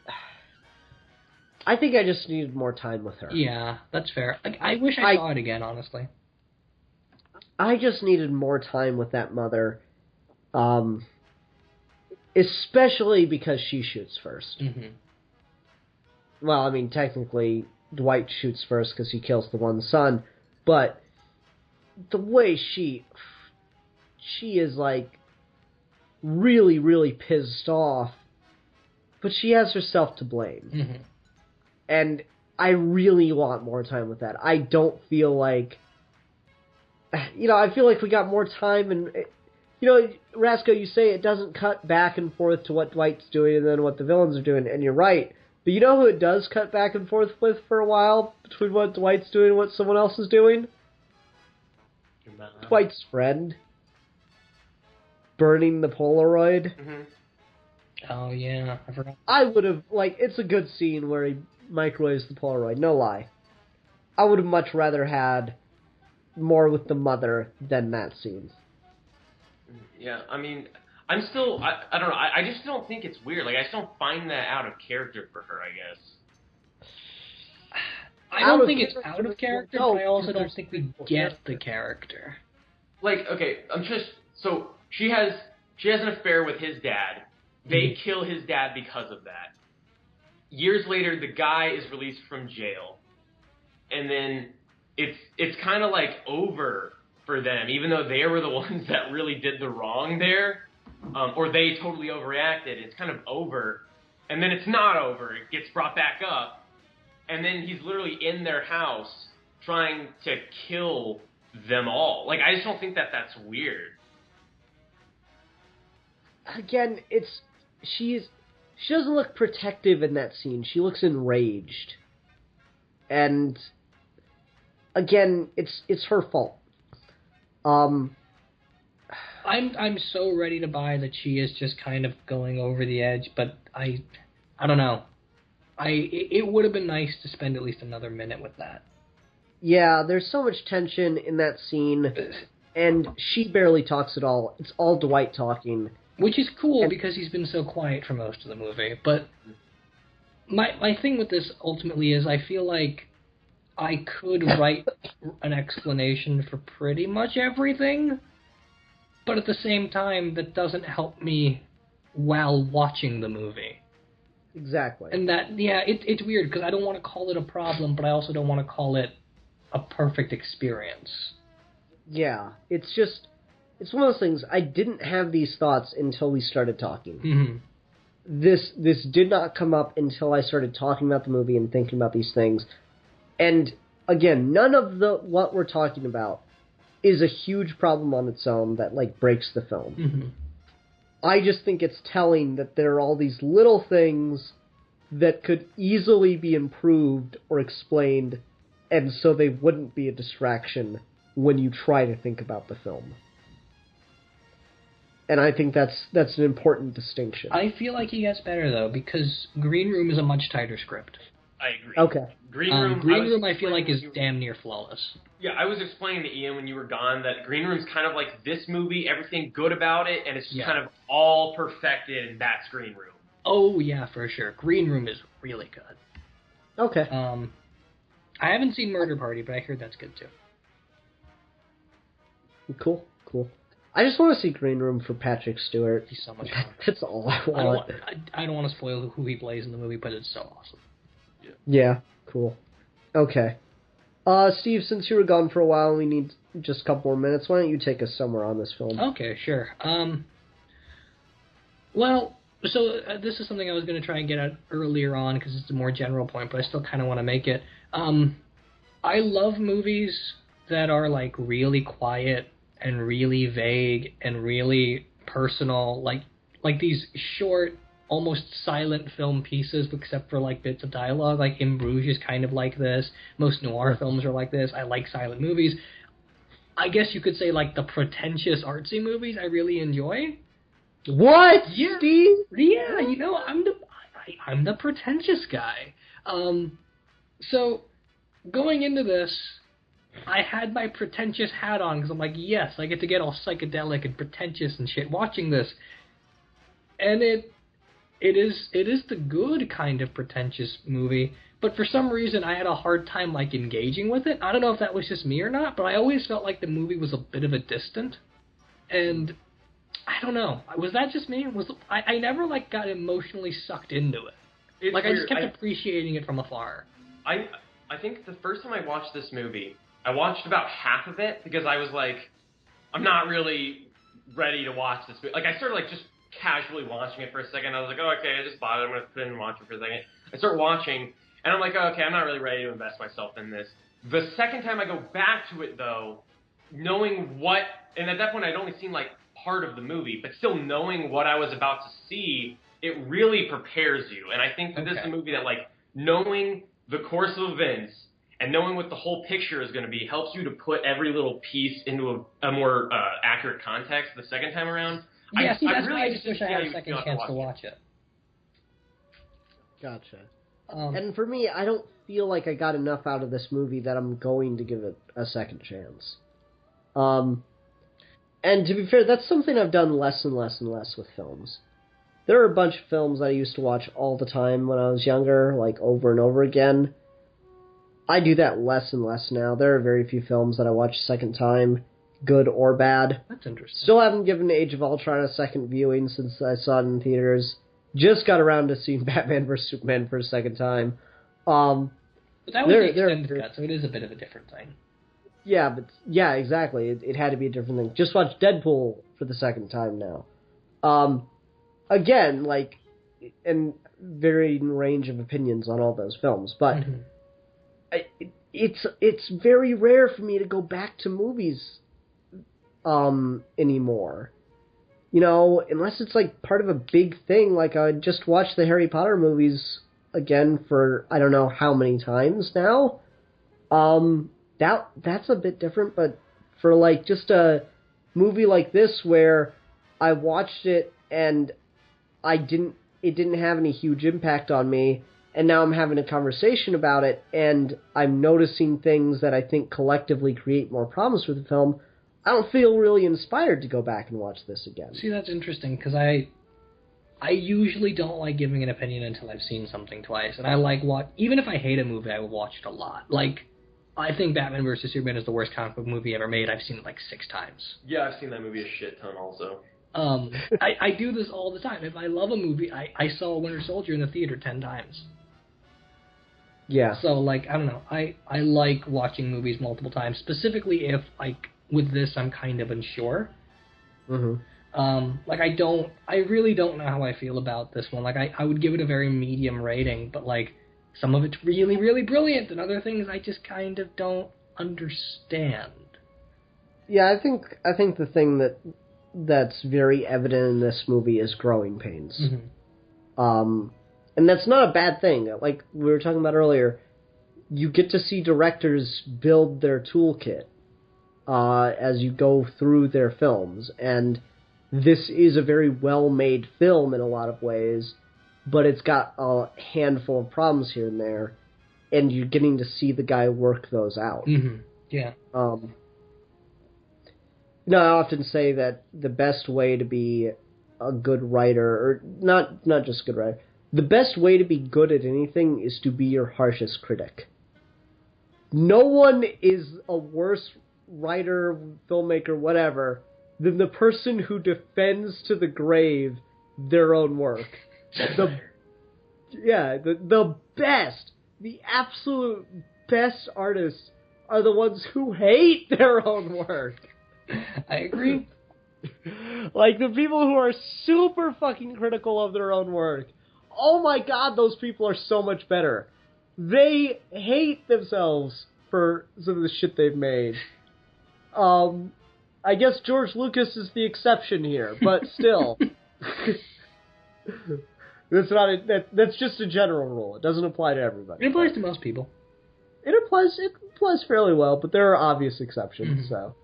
I think I just needed more time with her. Yeah, that's fair. Like, I wish I saw it again, honestly. I just needed more time with that mother. Especially because she shoots first. Mm-hmm. Well, I mean, technically, Dwight shoots first because he kills the one son, but the way she is, like, really, really pissed off, but she has herself to blame. Mm-hmm. And I really want more time with that. I don't feel like... I feel like we got more time, and... Rasco, you say it doesn't cut back and forth to what Dwight's doing and then what the villains are doing, and you're right. But you know who it does cut back and forth with for a while, between what Dwight's doing and what someone else is doing? Dwight's friend. Burning the Polaroid. Mm-hmm. Oh, yeah, I forgot. I would have, it's a good scene where he microwaves the Polaroid, no lie. I would have much rather had more with the mother than that scene. Yeah, I mean, I'm still, I don't know, I just don't think it's weird. Like, I just don't find that out of character for her, I guess. I don't think it's out of character, but I also don't think we get the character. Like, okay, so she has an affair with his dad. They kill his dad because of that. Years later, the guy is released from jail. And then it's kind of like over for them, even though they were the ones that really did the wrong there, or they totally overreacted. It's kind of over, and then it's not over. It gets brought back up, and then he's literally in their house trying to kill them all. Like, I just don't think that that's weird. Again, she doesn't look protective in that scene. She looks enraged. And again, it's her fault. I'm so ready to buy that she is just kind of going over the edge, but I don't know. It would have been nice to spend at least another minute with that. Yeah, there's so much tension in that scene, and she barely talks at all. It's all Dwight talking. Which is cool because he's been so quiet for most of the movie. But my thing with this ultimately is I feel like I could write an explanation for pretty much everything, but at the same time, that doesn't help me while watching the movie. Exactly. And that, yeah, it's weird because I don't want to call it a problem, but I also don't want to call it a perfect experience. Yeah, it's one of those things. I didn't have these thoughts until we started talking. Mm-hmm. This did not come up until I started talking about the movie and thinking about these things. And again, none of what we're talking about is a huge problem on its own that like breaks the film. Mm-hmm. I just think it's telling that there are all these little things that could easily be improved or explained, and so they wouldn't be a distraction when you try to think about the film. And I think that's an important distinction. I feel like he gets better, though, because Green Room is a much tighter script. I agree. Okay. Green Room. Green Room, I feel like, is damn near flawless. Yeah, I was explaining to Ian when you were gone that Green Room's kind of like this movie, everything good about it, and it's just kind of all perfected, and that's Green Room. Oh, yeah, for sure. Green Room is really good. Okay. I haven't seen Murder Party, but I heard that's good, too. Cool. I just want to see Green Room for Patrick Stewart. He's so much fun. That's all I want. I don't want to spoil who he plays in the movie, but it's so awesome. Yeah, cool. Okay. Steve, since you were gone for a while and we need just a couple more minutes, why don't you take us somewhere on this film? Okay, sure. Well, so this is something I was going to try and get at earlier on because it's a more general point, but I still kind of want to make it. I love movies that are like really quiet and really vague and really personal, like these short, almost silent film pieces, except for like bits of dialogue. Like In Bruges is kind of like this. Most noir films are like this. I like silent movies. I guess you could say like the pretentious artsy movies I really enjoy. What, yeah. Steve? Yeah, you know, I'm the pretentious guy. So going into this, I had my pretentious hat on because I'm like, yes, I get to get all psychedelic and pretentious and shit watching this, and it is the good kind of pretentious movie. But for some reason, I had a hard time like engaging with it. I don't know if that was just me or not, but I always felt like the movie was a bit of a distant, and I don't know. Was that just me? I never like got emotionally sucked into it. It's like weird. I just kept appreciating it from afar. I think the first time I watched this movie, I watched about half of it because I was like, I'm not really ready to watch this movie. Like, I started like just casually watching it for a second. I was like, oh, okay, I just bought it. I'm going to put it in and watch it for a second. I start watching, and I'm like, oh, okay, I'm not really ready to invest myself in this. The second time I go back to it, though, knowing what, and at that point I'd only seen like part of the movie, but still knowing what I was about to see, it really prepares you. And I think that this is a movie that, like, knowing the course of events and knowing what the whole picture is going to be helps you to put every little piece into a more accurate context the second time around. Yeah, that's really why I just wish I had a second chance to watch it. Gotcha. And for me, I don't feel like I got enough out of this movie that I'm going to give it a second chance. And to be fair, that's something I've done less and less and less with films. There are a bunch of films I used to watch all the time when I was younger, like over and over again. I do that less and less now. There are very few films that I watch a second time, good or bad. That's interesting. Still haven't given Age of Ultron a second viewing since I saw it in theaters. Just got around to seeing Batman vs. Superman for a second time. But that was the extended cut, so it is a bit of a different thing. Yeah, exactly. It had to be a different thing. Just watch Deadpool for the second time now. Again, like, and varying range of opinions on all those films, but it's very rare for me to go back to movies anymore. unless it's like part of a big thing, like I just watched the Harry Potter movies again for I don't know how many times now. That's a bit different, but for like just a movie like this where I watched it and it didn't have any huge impact on me, and now I'm having a conversation about it, and I'm noticing things that I think collectively create more problems for the film, I don't feel really inspired to go back and watch this again. See, that's interesting, because I usually don't like giving an opinion until I've seen something twice, and I like even if I hate a movie, I will watch it a lot. Like, I think Batman vs. Superman is the worst comic book movie ever made. I've seen it like 6 times. Yeah, I've seen that movie a shit ton also. I do this all the time. If I love a movie, I saw Winter Soldier in the theater 10 times. Yeah. So, like, I don't know. I like watching movies multiple times, specifically if, like, with this I'm kind of unsure. Mm-hmm. Like, I really don't know how I feel about this one. Like, I would give it a very medium rating, but, like, some of it's really, really brilliant, and other things I just kind of don't understand. Yeah, I think the thing that's very evident in this movie is growing pains. Mm-hmm. And that's not a bad thing. Like we were talking about earlier, you get to see directors build their toolkit as you go through their films. And this is a very well-made film in a lot of ways, but it's got a handful of problems here and there, and you're getting to see the guy work those out. Mm-hmm. Yeah. I often say that the best way to be a good writer, or not just a good writer, the best way to be good at anything is to be your harshest critic. No one is a worse writer, filmmaker, whatever, than the person who defends to the grave their own work. The best, the absolute best artists are the ones who hate their own work. I agree. Like, the people who are super fucking critical of their own work. Oh my god, those people are so much better. They hate themselves for some of the shit they've made. I guess George Lucas is the exception here, but still. That's just a general rule. It doesn't apply to everybody. It applies to most people. It applies fairly well, but there are obvious exceptions, Mm-hmm. so.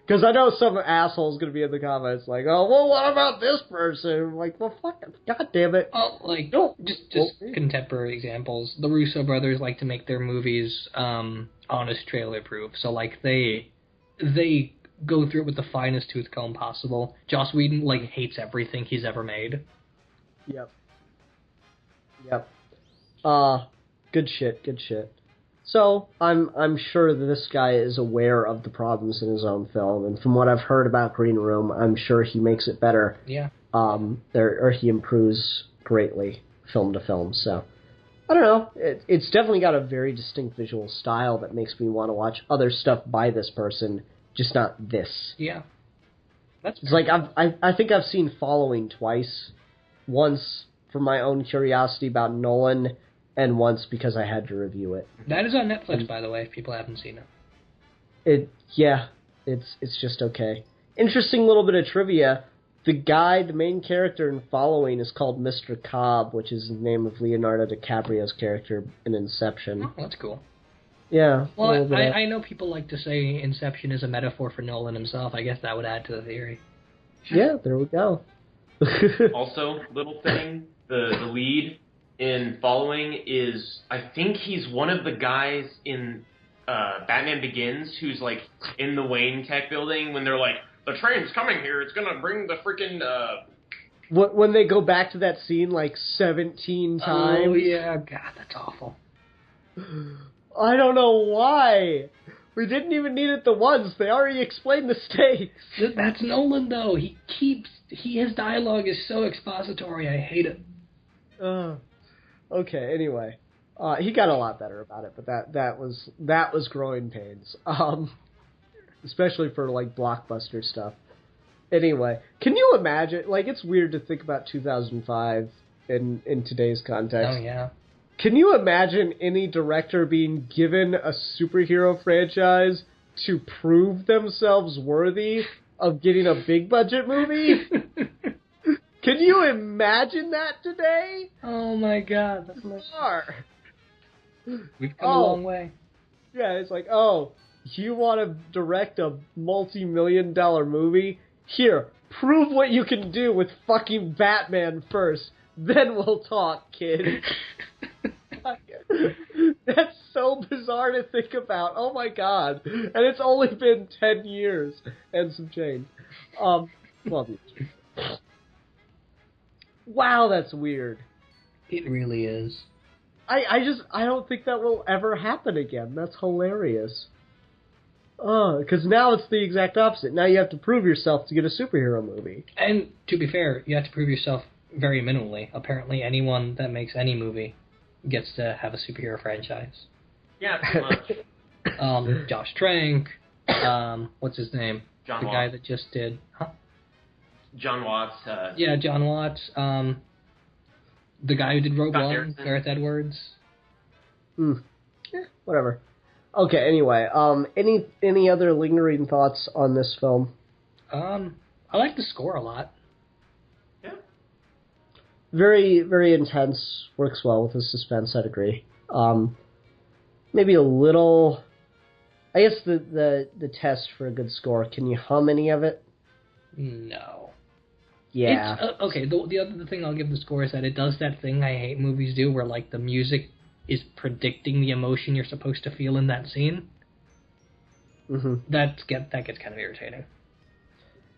Because I know some asshole's going to be in the comments like, oh, well, what about this person? I'm like, well, fuck, god damn it. Oh, like, just contemporary examples. The Russo brothers like to make their movies honest trailer proof. So, like, they go through it with the finest tooth comb possible. Joss Whedon, like, hates everything he's ever made. Yep. Good shit. So, I'm sure that this guy is aware of the problems in his own film, and from what I've heard about Green Room, I'm sure he makes it better. Yeah. Or he improves greatly film to film, so. I don't know. It's definitely got a very distinct visual style that makes me want to watch other stuff by this person, just not this. Yeah. That's It's like, I think I've seen Following twice. Once for my own curiosity about Nolan, and once because I had to review it. That is on Netflix, by the way, if people haven't seen it. It's just okay. Interesting little bit of trivia. The main character in Following is called Mr. Cobb, which is the name of Leonardo DiCaprio's character in Inception. Oh, that's cool. Yeah. Well, I know people like to say Inception is a metaphor for Nolan himself. I guess that would add to the theory. Yeah, there we go. Also, little thing, the lead in Following is, I think he's one of the guys in Batman Begins who's, like, in the Wayne Tech building when they're like, the train's coming here, it's gonna bring the freaking, When they go back to that scene, like, 17 times. Oh, yeah. God, that's awful. I don't know why. We didn't even need it the once. They already explained the stakes. That's Nolan, though. His dialogue is so expository. I hate it. Okay, anyway. He got a lot better about it, but that was growing pains. Especially for, like, blockbuster stuff. Anyway, can you imagine, like, it's weird to think about 2005 in today's context. Oh, yeah. Can you imagine any director being given a superhero franchise to prove themselves worthy of getting a big budget movie? Can you imagine that today? Oh my god, that's Bizarre. We've come a long way. Yeah, it's like, oh, you want to direct a multi-million-dollar movie? Here, prove what you can do with fucking Batman first. Then we'll talk, kid. That's so bizarre to think about. Oh my god. And it's only been 10 years and some change. 12 years. Wow, that's weird. It really is. I don't think that will ever happen again. That's hilarious. Oh, because now it's the exact opposite. Now you have to prove yourself to get a superhero movie. And to be fair, you have to prove yourself very minimally. Apparently, anyone that makes any movie gets to have a superhero franchise. Yeah, pretty much. Josh Trank, what's his name? John the Watts. guy that just did... Huh? John Watts. Yeah, John Watts. The guy who did Rogue Scott One, Derrickson. Gareth Edwards. Yeah, whatever. Okay, anyway, any other lingering thoughts on this film? I like the score a lot. Yeah. Very, very intense. Works well with the suspense, I'd agree. Maybe a little... I guess the test for a good score, can you hum any of it? No. Yeah. It's, okay, the other thing I'll give the score is that it does that thing I hate movies do where, like, the music is predicting the emotion you're supposed to feel in that scene. Mm-hmm. That gets kind of irritating.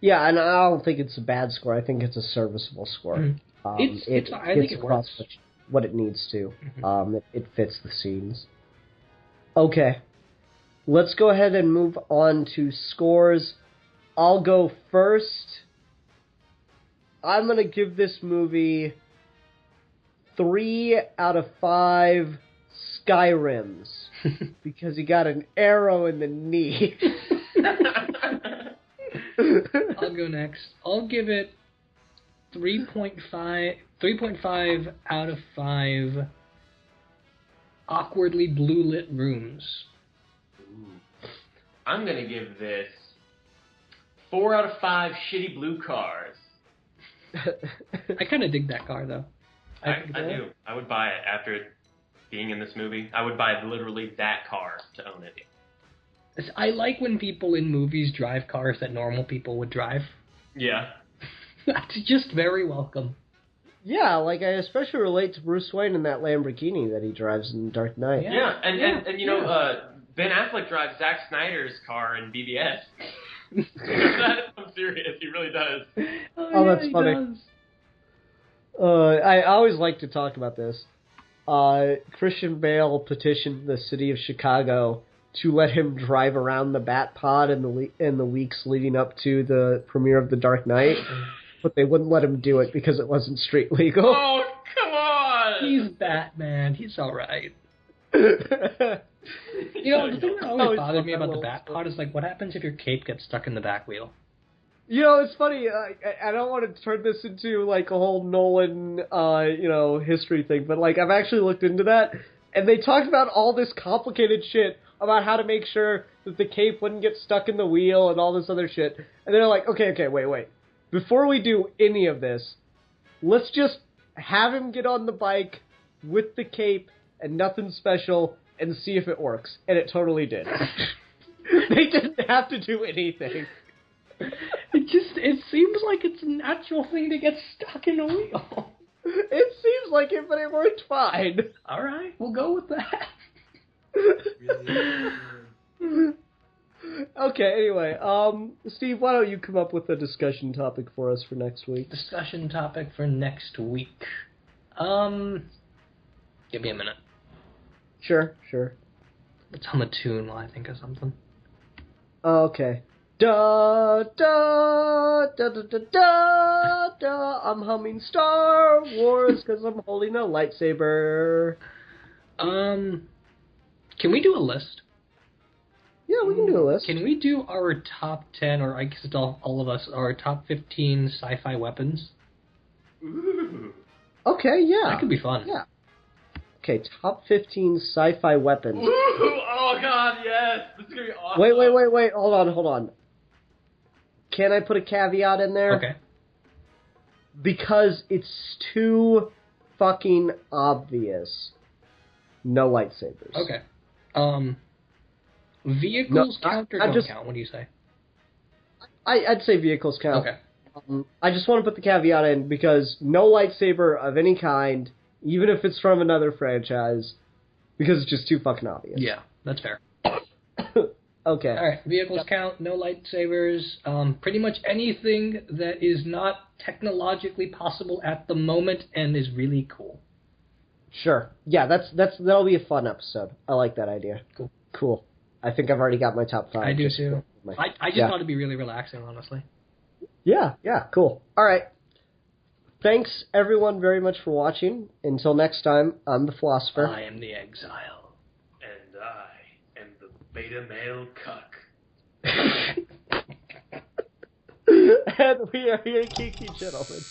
Yeah, and I don't think it's a bad score. I think it's a serviceable score. Mm-hmm. I think it across works. what it needs to. Mm-hmm. It fits the scenes. Okay. Let's go ahead and move on to scores. I'll go first. I'm going to give this movie 3 out of 5 Skyrims because he got an arrow in the knee. I'll go next. I'll give it 3.5 out of 5 awkwardly blue lit rooms. Ooh. I'm gonna give this 4 out of 5 shitty blue cars. I kind of dig that car though. I do. I would buy it after it being in this movie. I would buy literally that car to own it. I like when people in movies drive cars that normal people would drive. Yeah. That's just very welcome. Yeah, like I especially relate to Bruce Wayne in that Lamborghini that he drives in Dark Knight. Yeah, and you know, Ben Affleck drives Zack Snyder's car in BBS. I'm serious, he really does. Oh, that's funny. I always like to talk about this. Christian Bale petitioned the city of Chicago to let him drive around the Bat Pod in the weeks leading up to the premiere of The Dark Knight, but they wouldn't let him do it because it wasn't street legal. Oh, come on! He's Batman. He's all right. You know, the thing that always bothered me about the Bat Pod is, like, what happens if your cape gets stuck in the back wheel? You know, it's funny. I don't want to turn this into, like, a whole Nolan, history thing, but, like, I've actually looked into that, and they talked about all this complicated shit about how to make sure that the cape wouldn't get stuck in the wheel and all this other shit. And they're like, okay, wait. Before we do any of this, let's just have him get on the bike with the cape and nothing special and see if it works. And it totally did. They didn't have to do anything. It seems like it's a natural thing to get stuck in a wheel. It seems like it, but it worked fine. All right, we'll go with that. Okay, anyway, Steve, why don't you come up with a discussion topic for us for next week? Discussion topic for next week. Give me a minute. Sure. Let's hum a tune while I think of something. Okay. Da da da da da da da. I'm humming Star Wars because I'm holding a lightsaber. Can we do a list? Yeah, we can do a list. Can we do our top 10, or I guess it's all of us, our top 15 sci-fi weapons? Ooh. Okay, yeah. That could be fun. Yeah. Okay, top 15 sci-fi weapons. Ooh, oh god, yes! This is gonna be awesome. Wait. Hold on. Can I put a caveat in there? Okay. because it's too fucking obvious. No lightsabers. Okay. Vehicles No, count or I don't just- count? What do you say? I'd say vehicles count. Okay. I just want to put the caveat in because no lightsaber of any kind, even if it's from another franchise, because it's just too fucking obvious. Yeah, that's fair. Okay. All right, vehicles count, no lightsabers. Pretty much anything that is not technologically possible at the moment and is really cool. Sure. Yeah, that'll be a fun episode. I like that idea. Cool. I think I've already got my top 5. I do too. I just thought it'd be really relaxing, honestly. Yeah, cool. All right. Thanks, everyone, very much for watching. Until next time, I'm the Philosopher. I am the Exile. And I am the beta male cuck. And we are your Geeky gentlemen.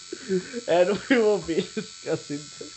And we will be discussing this.